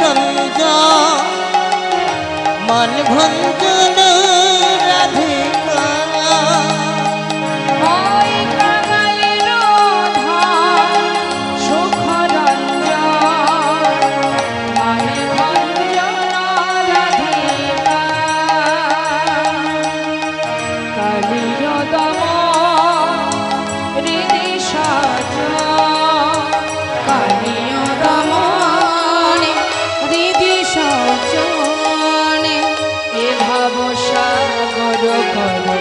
রঞ্জন মান ভঞ্জন রাধিকা ওই কাঙালির ধাম সুখরঞ্জন মানে ভঞ্জন রাধিকা কালিয় দমন হৃদি সাজন কালিয় দমনে হৃদি সজনে এ ভাব সাগর করো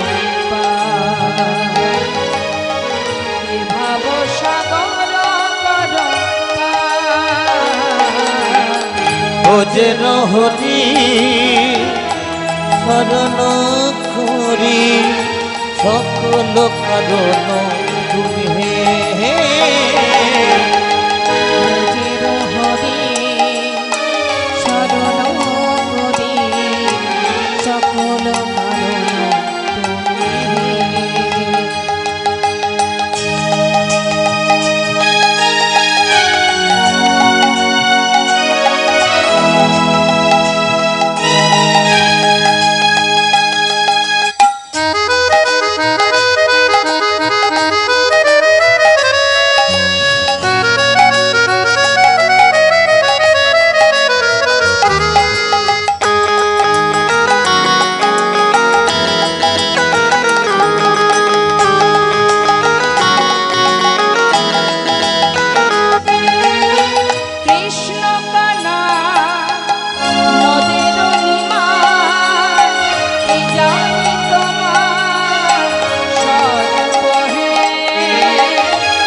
পার। এ ভাব সাগর করো পার। ভোজের হরি শরণ করি সকল কারণ তুমি হে নিজের হরি শরণ করি সকল কারণ তুমি। কৃষ্ণ কানা নদের নিমায় এ জানি তোমার সর্বহে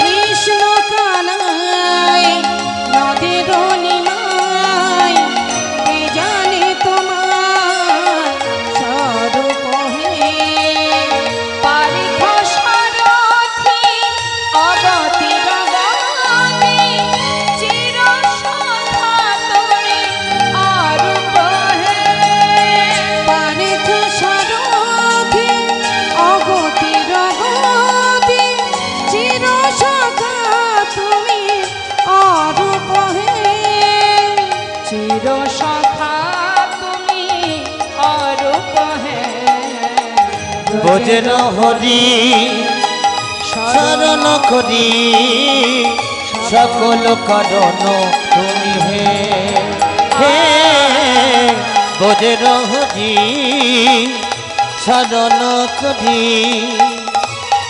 কৃষ্ণ কানাই নদের নিমাই কে জানে তোমার স্বরূপ হে। পারিখ সারথি অগতির গতি চির সখা তুমি আরূপ হে পারেথ সারথি অগতির গতি চির সখা তুমি অরূপ হে। চির সখা তুমি অরূপ হে ভোজের হরি শরণ করি সকল কারণ তুমি হে ভোজের হরি শরণ করি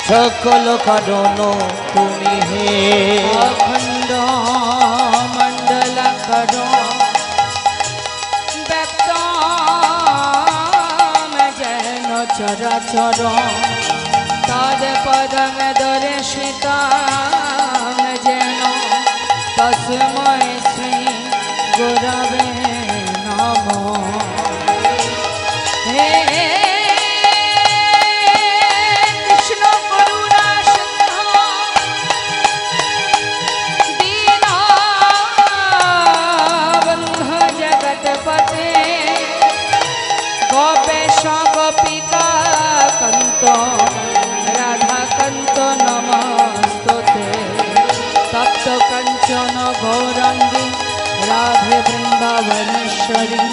সকল কারণ তুমি হে অখণ্ড মণ্ডল করো ব্যক্তম যেন চরাচর তদ পদম দর্শিতাম যেন তস্মৈ শ্রী গুরবে নমঃ। হে কৃষ্ণ করুণা সিন্ধু দীনবন্ধু জগৎপতে গোপেশ গোপিকা কান্ত রাধাকান্ত নমস্তুতে তপ্ত কাঞ্চন গৌরাঙ্গী রাধে বৃন্দাবনেশ্বরী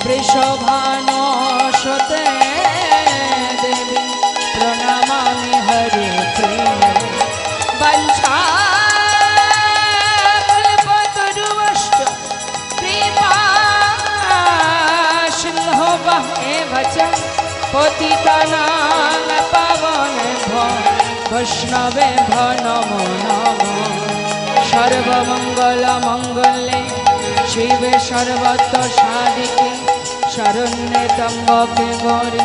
বৃষভানুসুতে দেবী প্রণমামি হরে প্রিয়ে वञ्चाकल्पतरुश्च कृपा सिन्धो एव च पतितानां पावनेभ्यो वैष्णवेभ्यो नमो नमः। सर्वमङ्गलमङ्गले शिवे सर्वत्र साधिके शरण्ये त्र्यम्बके गौरी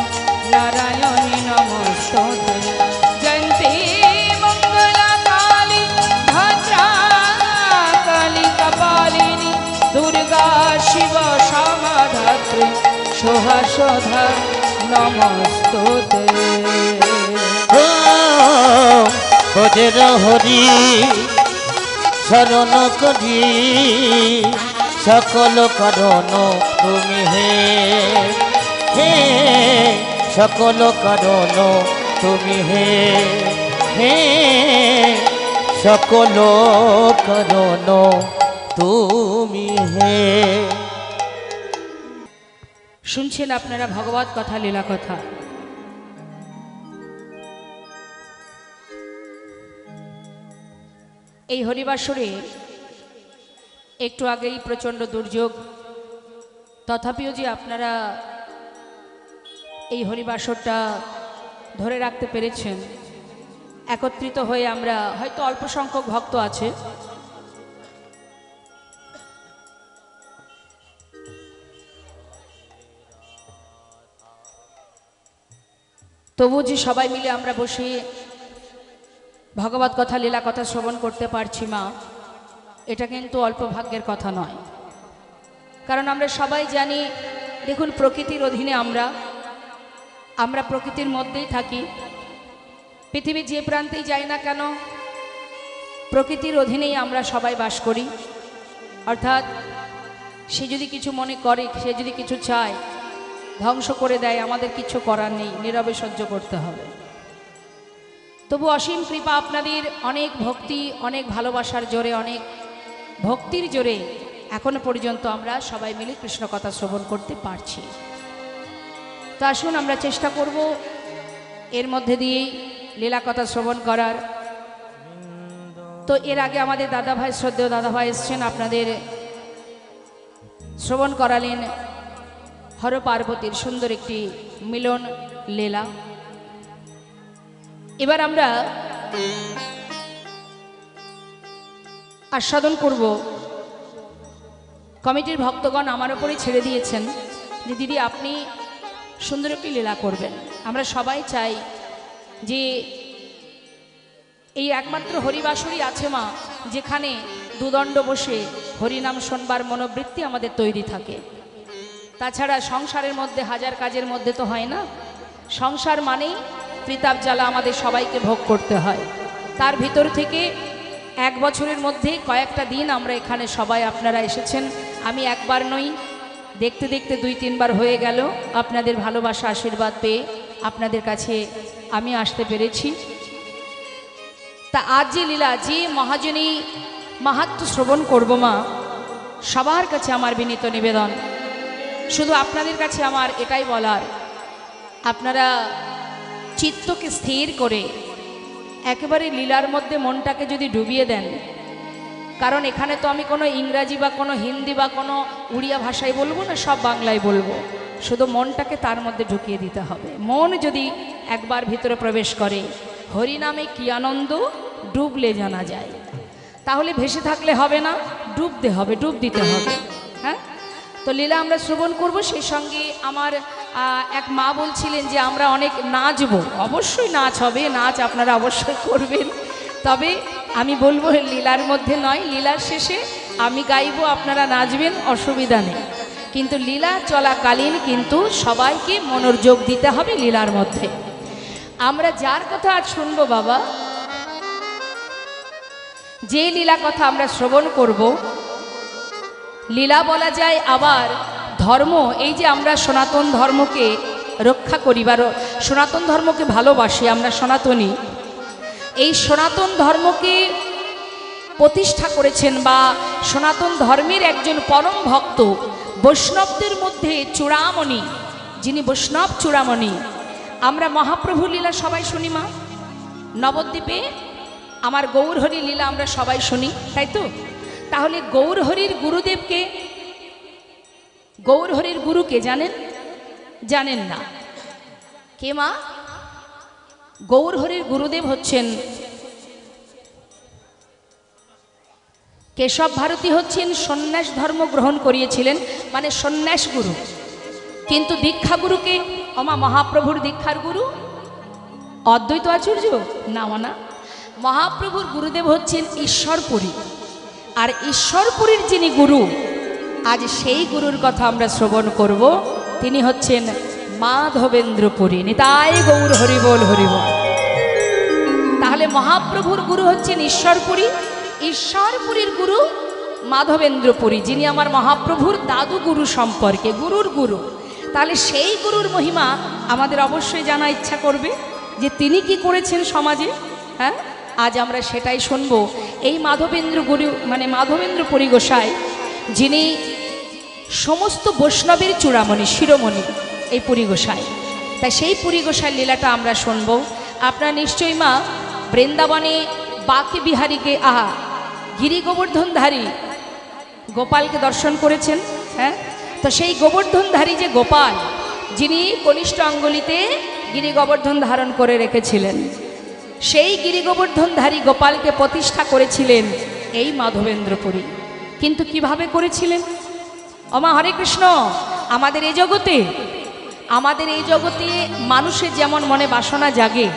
नारायणी नमस्तुते। जयन्ती मङ्गलकाली भद्रा काली कपालिनी दुर्गा शिव क्षमा धात्री सुहासोधा नमस्तुते। ভোজের হরি শরণ করি সকল কারণ তুমি হে সকল কারণ তুমি হে সকল কারণ তুমি হে। শুনছেন আপনারা ভগবত কথা, লীলা কথা। এই হরিবাসরে একটু আগেই প্রচণ্ড দুর্যোগ, তথাপিও যে আপনারা এই হরিবাসরটা ধরে রাখতে পেরেছেন, একত্রিত হয়ে আমরা, হয়তো অল্প সংখ্যক ভক্ত আছে, তবু যে সবাই মিলে আমরা বসে ভগবত কথা, লীলা কথা শ্রবণ করতে পারছি মা, এটা কিন্তু অল্প ভাগ্যের কথা নয়। কারণ আমরা সবাই জানি, দেখুন প্রকৃতির অধীনে আমরা প্রকৃতির মধ্যেই থাকি। পৃথিবীর যে প্রান্তেই যাই না কেন, প্রকৃতির অধীনেই আমরা সবাই বাস করি। অর্থাৎ সে যদি কিছু মনে করে, সে যদি কিছু চায়, ধ্বংস করে দেয়, আমাদের কিছু করার নেই, নীরবে সহ্য করতে হবে। তবু অসীম কৃপা আপনাদের, অনেক ভক্তি, অনেক ভালোবাসার জোরে, অনেক ভক্তির জোরে এখনো পর্যন্ত আমরা সবাই মিলে কৃষ্ণ কথা শ্রবণ করতে পারছি। তো আসুন আমরা চেষ্টা করব এর মধ্যে দিয়েই লীলা কথা শ্রবণ করার। তো এর আগে আমাদের দাদাভাই, শ্রদ্ধেয় দাদাভাই এসছেন, আপনাদের শ্রবণ করালেন হর পার্বতীর সুন্দর একটি মিলন লীলা। এবার আমরা আস্বাদন করব। কমিটির ভক্তগণ আমার ওপরে ছেড়ে দিয়েছেন যে দিদি আপনি সুন্দর একটি লীলা করবেন। আমরা সবাই চাই যে এই একমাত্র হরিবাসরই আছে মা, যেখানে দুদণ্ড বসে হরিনাম শোনবার মনোবৃত্তি আমাদের তৈরি থাকে। তাছাড়া সংসারের মধ্যে হাজার কাজের মধ্যে তো হয় না। সংসার মানেই ত্রিতাপ জ্বালা আমাদের সবাইকে ভোগ করতে হয়। তার ভিতর থেকে এক বছরের মধ্যে কয়েকটা দিন আমরা এখানে সবাই আপনারা এসেছেন। আমি একবার নই, দেখতে দেখতে 2-3 বার হয়ে গেল। আপনাদের ভালোবাসা আশীর্বাদ পেয়ে আপনাদের কাছে আমি আসতে পেরেছি। তা আজ যে লীলা, যে মহাজনী মাহাত্ম্য শ্রবণ করব মা, সবার কাছে আমার বিনীত নিবেদন, শুধু আপনাদের কাছে আমার এটাই বলার, আপনারা চিত্তকে স্থির করে একেবারে লীলার মধ্যে মনটাকে যদি ডুবিয়ে দেন, কারণ এখানে তো আমি কোনো ইংরাজি বা কোনো হিন্দি বা কোনো উড়িয়া ভাষায় বলবো না, সব বাংলায় বলবো। শুধু মনটাকে তার মধ্যে ঢুকিয়ে দিতে হবে। মন যদি একবার ভিতরে প্রবেশ করে, হরিনামে কি আনন্দ, ডুবলে জানা যায়। তাহলে ভেসে থাকলে হবে না, ডুবতে হবে, ডুব দিতে হবে। হ্যাঁ, তো লীলা আমরা শ্রবণ করব। সেই সঙ্গে আমার এক মা বলছিলেন যে আমরা অনেক নাচবো। অবশ্যই নাচ হবে, নাচ আপনারা অবশ্যই করবেন। তবে আমি বলবো লীলার মধ্যে নয়, লীলার শেষে আমি গাইবো, আপনারা নাচবেন, অসুবিধা নেই। কিন্তু লীলা চলাকালীন কিন্তু সবাইকে মনোযোগ দিতে হবে লীলার মধ্যে। আমরা যার কথা আজ শুনবো বাবা, যে লীলা কথা আমরা শ্রবণ করব, লীলা বলা যায় আবার ধর্ম। এই যে আমরা সনাতন ধর্মকে রক্ষা করি বা সনাতন ধর্মকে ভালোবাসি, আমরা সনাতনী, এই সনাতন ধর্মকে প্রতিষ্ঠা করেছেন বা সনাতন ধর্মের একজন পরম ভক্ত, বৈষ্ণবদের মধ্যে চূড়ামণি, যিনি বৈষ্ণব চূড়ামণি। আমরা মহাপ্রভু লীলা সবাই শুনি মা, নবদ্বীপে আমার গৌরহরি লীলা আমরা সবাই শুনি, তাই তো? তাহলে গৌরহরির গুরুদেবকে, গৌরহরির গুরুকে জানেন? জানেন না? কে মা? গৌরহরির গুরুদেব হচ্ছেন কেশব ভারতী, হচ্ছেন সন্ন্যাস ধর্ম গ্রহণ করিয়েছিলেন, মানে সন্ন্যাস গুরু। কিন্তু দীক্ষা গুরুকে, আমা মহাপ্রভুর দীক্ষার গুরু অদ্বৈত আচার্য না, না, মহাপ্রভুর গুরুদেব হচ্ছেন ঈশ্বরপুরী। আর ঈশ্বরপুরীর যিনি গুরু, আজ সেই গুরুর কথা আমরা শ্রবণ করব। তিনি হচ্ছেন মাধবেন্দ্রপুরী। নিতাই গৌর হরিবোল হরিবোল। তাহলে মহাপ্রভুর গুরু হচ্ছেন ঈশ্বরপুরী, ঈশ্বরপুরীর গুরু মাধবেন্দ্রপুরী, যিনি আমার মহাপ্রভুর দাদু গুরু সম্পর্কে, গুরুর গুরু। তাহলে সেই গুরুর মহিমা আমাদের অবশ্যই জানা ইচ্ছা করবে যে তিনি কি করেছেন সমাজে। হ্যাঁ, আজ আমরা সেটাই শুনব। এই মাধবেন্দ্র গুরু মানে মাধবেন্দ্র পুরী গোসাই, যিনি সমস্ত বৈষ্ণবের চূড়ামণি শিরোমণি, এই পুরী গোসাই। তাই সেই পুরী গোসাই লীলাটা আমরা শুনব। আপনারা নিশ্চয়ই মা বৃন্দাবনে বাকি বিহারীকে গিরি গোবর্ধনধারী গোপালকে দর্শন করেছেন। হ্যাঁ, তো সেই গোবর্ধনধারী যে গোপাল, যিনি কনিষ্ঠ আঙ্গুলিতে গিরি গোবর্ধন ধারণ করে রেখেছিলেন, সেই গিরি গোবর্ধনধারী গোপালকে প্রতিষ্ঠা করেছিলেন এই মাধবেন্দ্রপুরী। কিন্তু কিভাবে করেছিলেন? ওমা হরে কৃষ্ণ। আমাদের এই জগতে মানুষের যেমন মনে বাসনা জাগে,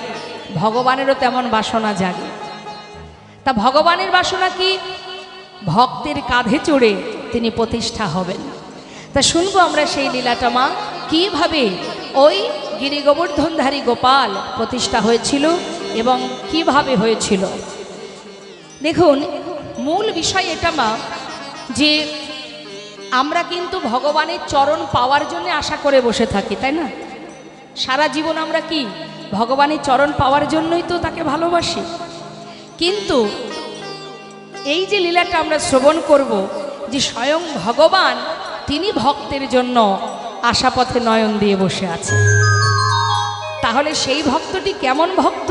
ভগবানেরও তেমন বাসনা জাগে। তা ভগবানের বাসনা কি? ভক্তের কাঁধে চড়ে তিনি প্রতিষ্ঠা হবেন। তা শুনবো আমরা সেই লীলাটা মা, কিভাবে ওই গিরি গোবর্ধনধারী গোপাল প্রতিষ্ঠা হয়েছিল এবং কিভাবে হয়েছিল। দেখুন, মূল বিষয় এটা মা, যে আমরা কিন্তু ভগবানের চরণ পাওয়ার জন্য আশা করে বসে থাকি, তাই না? সারা জীবন আমরা কি ভগবানের চরণ পাওয়ার জন্যই তো তাকে ভালোবাসি। কিন্তু এই যে লীলাটা আমরা শ্রবণ করব, যে স্বয়ং ভগবান তিনি ভক্তের জন্য আশাপথে নয়ন দিয়ে বসে আছে, তাহলে সেই ভক্তটি কেমন ভক্ত,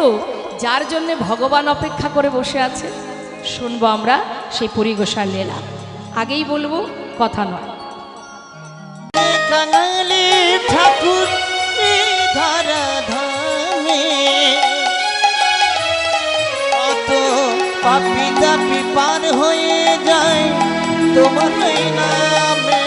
যার জন্য ভগবান অপেক্ষা করে বসে আছে? শুনবো আমরা সেই পুরী গোসাই লীলা। আগেই বলবো, কথা নয়। কাঙালি ঠাকুর ধরা ধামে কত পাপি দাপি পার হয়ে যায় তোমার নামে।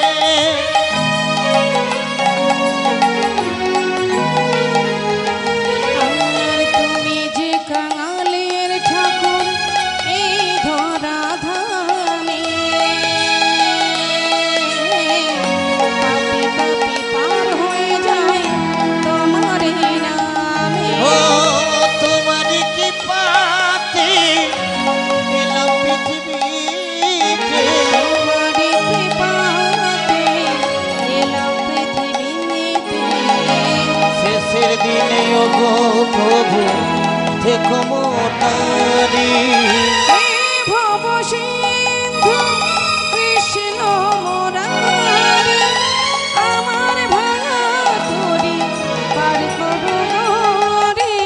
তুমি যে কাঙালের ঠাকুর এই ধরা ধামে, পাপি পাপি পার হয়ে যায় তোমার নামে। ও তোমার কি পাতে এলাম পৃথিবীতে, তোমার কৃপাতে এলাম পৃথিবীতে। শেষের দিনে ওগো প্রভু থেকো মোনারি। হে ভব সিন্ধু কৃষ্ণ মুরারি, আমার ভাঙা তরি পার করো গরি।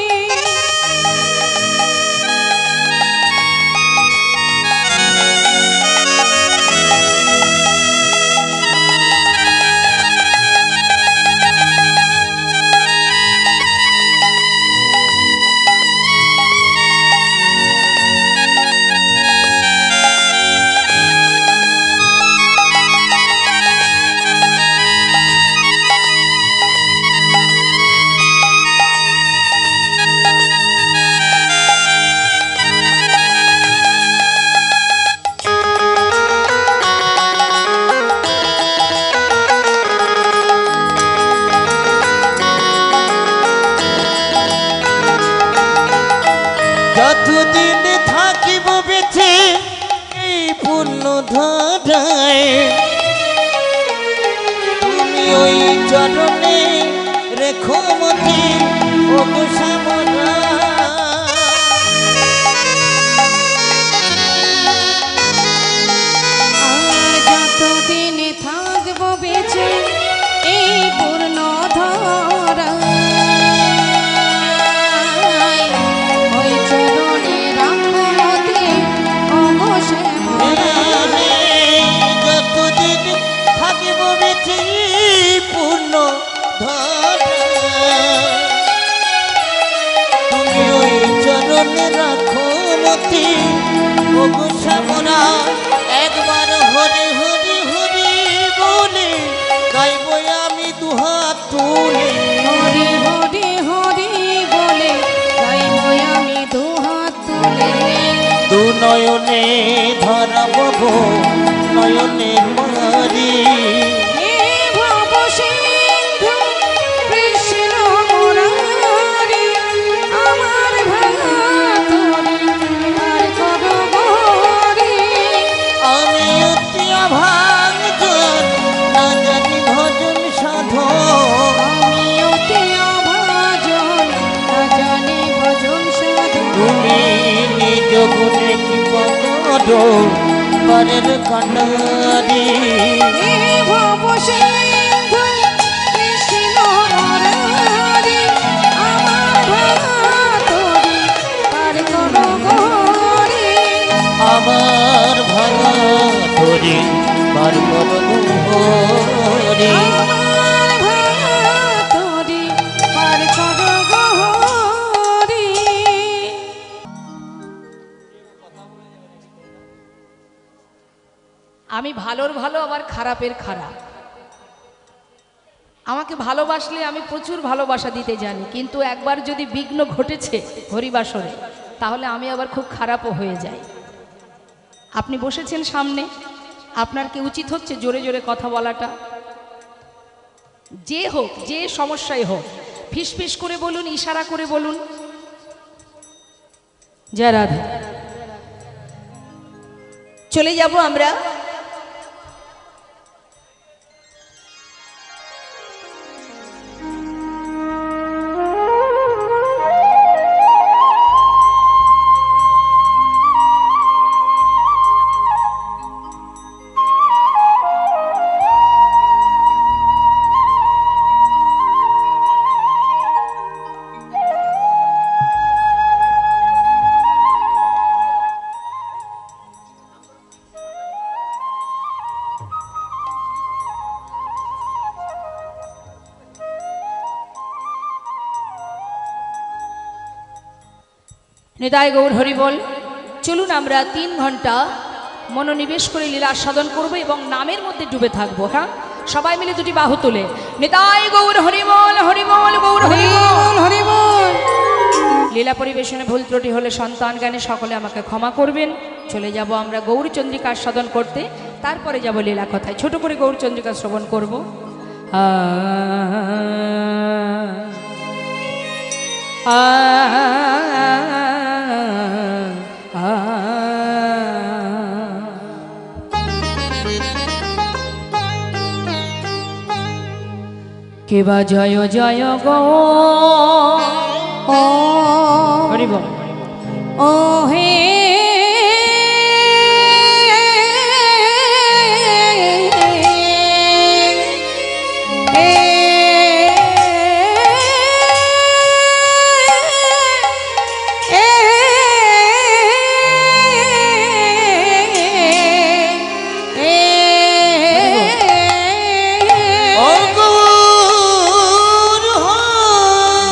যতদিন থাকিব বেঁচে এই পূর্ণ ধারায়, তুমি ওই চরণে রেখো মতি ওগো শ্যামলা। আর যতদিন থাকবো বেঁচে এই পূর্ণ ধরায়, ওই চরণে রাখো মতি ওগো শ্যামলা। যতদিন থাকিব বেঁচে এই পূর্ণ ধারায়, তুমি ওই চরণে রাখো মতি ওগো শ্যামলা। একবার হরি হরি হরি বলে গাইব আমি দুহাত তুলে, হরি হরি হরি বলে গাইব আমি দুহাত তুলে। দু নয়নে ধরাব নয়নে মারি। হে ভব সিন্ধু কৃষ্ণ মুরারি, আমার ভাঙা তরি পার করো গরি। আমি অতি অভাগজন, না জানি ভজন সাধন। আমি অতি অভাজন, না জানি ভজন সাধন। তুমি গুণে কি পকড় পরের কান্ডারি ভব সিন্ধু কৃষ্ণ মুরারি আমার ভাঙা তরি পার করো গরি আমার ভাঙা তরি পার করো গরি আমার ভাঙা তরি পার করো গরি। আমি ভালোর ভালো আবার খারাপের খারাপ। আমাকে ভালোবাসলে আমি প্রচুর ভালোবাসা দিতে জানি, কিন্তু একবার যদি বিঘ্ন ঘটেছে হরিবাসরে তাহলে আমি আবার খুব খারাপও হয়ে যাই। আপনি বসেছেন সামনে, আপনার কি উচিত হচ্ছে জোরে জোরে কথা বলাটা? যে হোক, যে সমস্যাই হোক, ফিসফিস করে বলুন, ইশারা করে বলুন। জয় রাধা। চলে যাব আমরা নিতাই গৌর হরি বল। চলুন আমরা 3 ঘন্টা মনোনিবেশ করে লীলা আস্বাদন করব এবং নামের মধ্যে ডুবে থাকবো। হ্যাঁ, সবাই মিলে দুটি বাহু তুলে নিতাই গৌর হরি বল, হরি বল, গৌর হরি বল, হরি বল। লীলা পরিবেশনে ভুল ত্রুটি হলে সন্তান জ্ঞানে সকলে আমাকে ক্ষমা করবেন। চলে যাব আমরা গৌরচন্দ্রিকা আস্বাদন করতে, তারপরে যাব লীলা কথায়। ছোট করে গৌরচন্দ্রিকা শ্রবণ করব। কেবা জয় জয় গো হরি বল। ও হে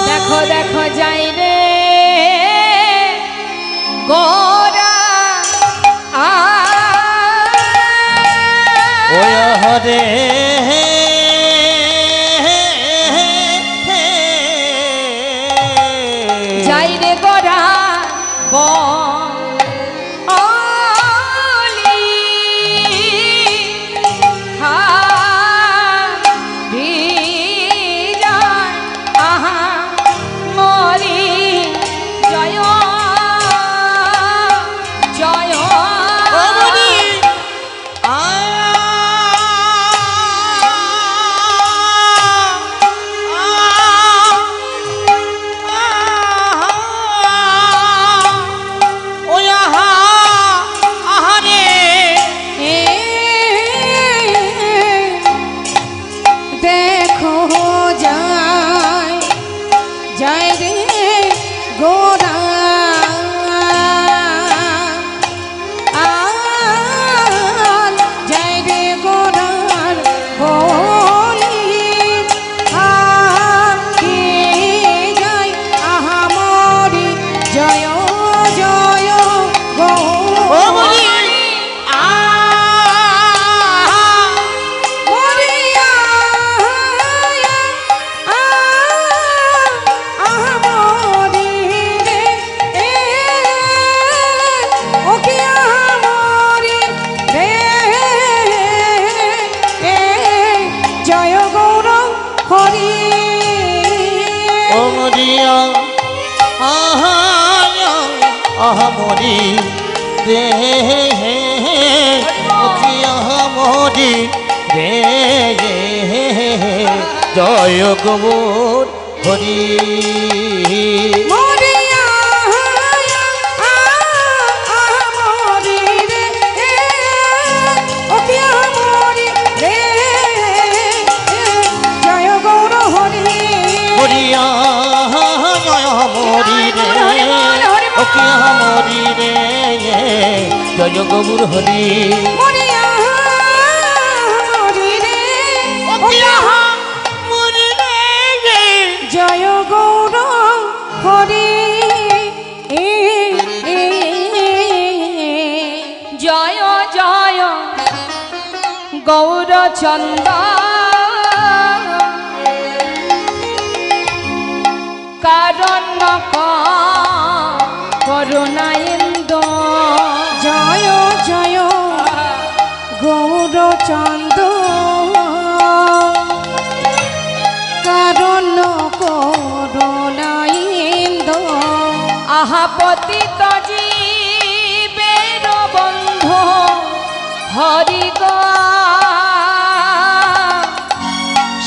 দেখো দেখো যাই রে গোরা ওয়া হরে যাই রে গোরা মরি রে মরি রে জয় গৌর হরি কি হরি রে জয় গৌর হরি মরিয়া হরি রে ও কি হরি রে জয় গৌর হরি জয় জয় গৌরচন্দ কারণ করুণাইন্দ জয় জয় গৌরচন্দ কারণ করুণাইন্দ আহা পতিত জীবের বন্ধু হরি গো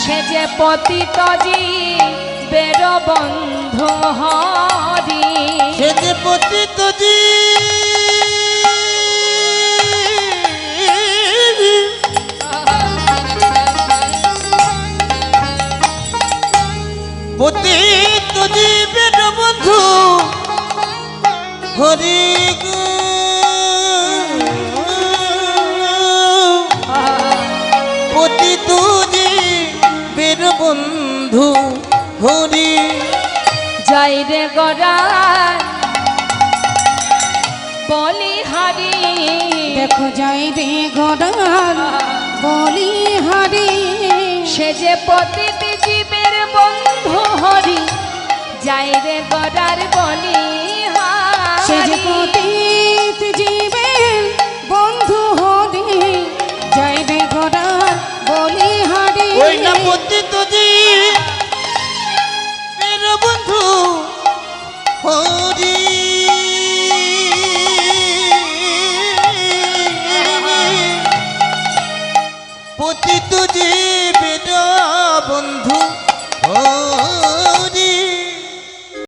সে যে পতিত জীবের বন্ধু হরি সে যে পতিত পতিত জীবের বন্ধু হরি গো পতিত জীবের বন্ধু হরি যাই রে গড়ার বলিহারি দেখো যাই রে গড়ার বলিহারি সে যে পতিত জীবের বন্ধু হরি যাই রে গড়ার সে যে বলিহারি পতিত জীবের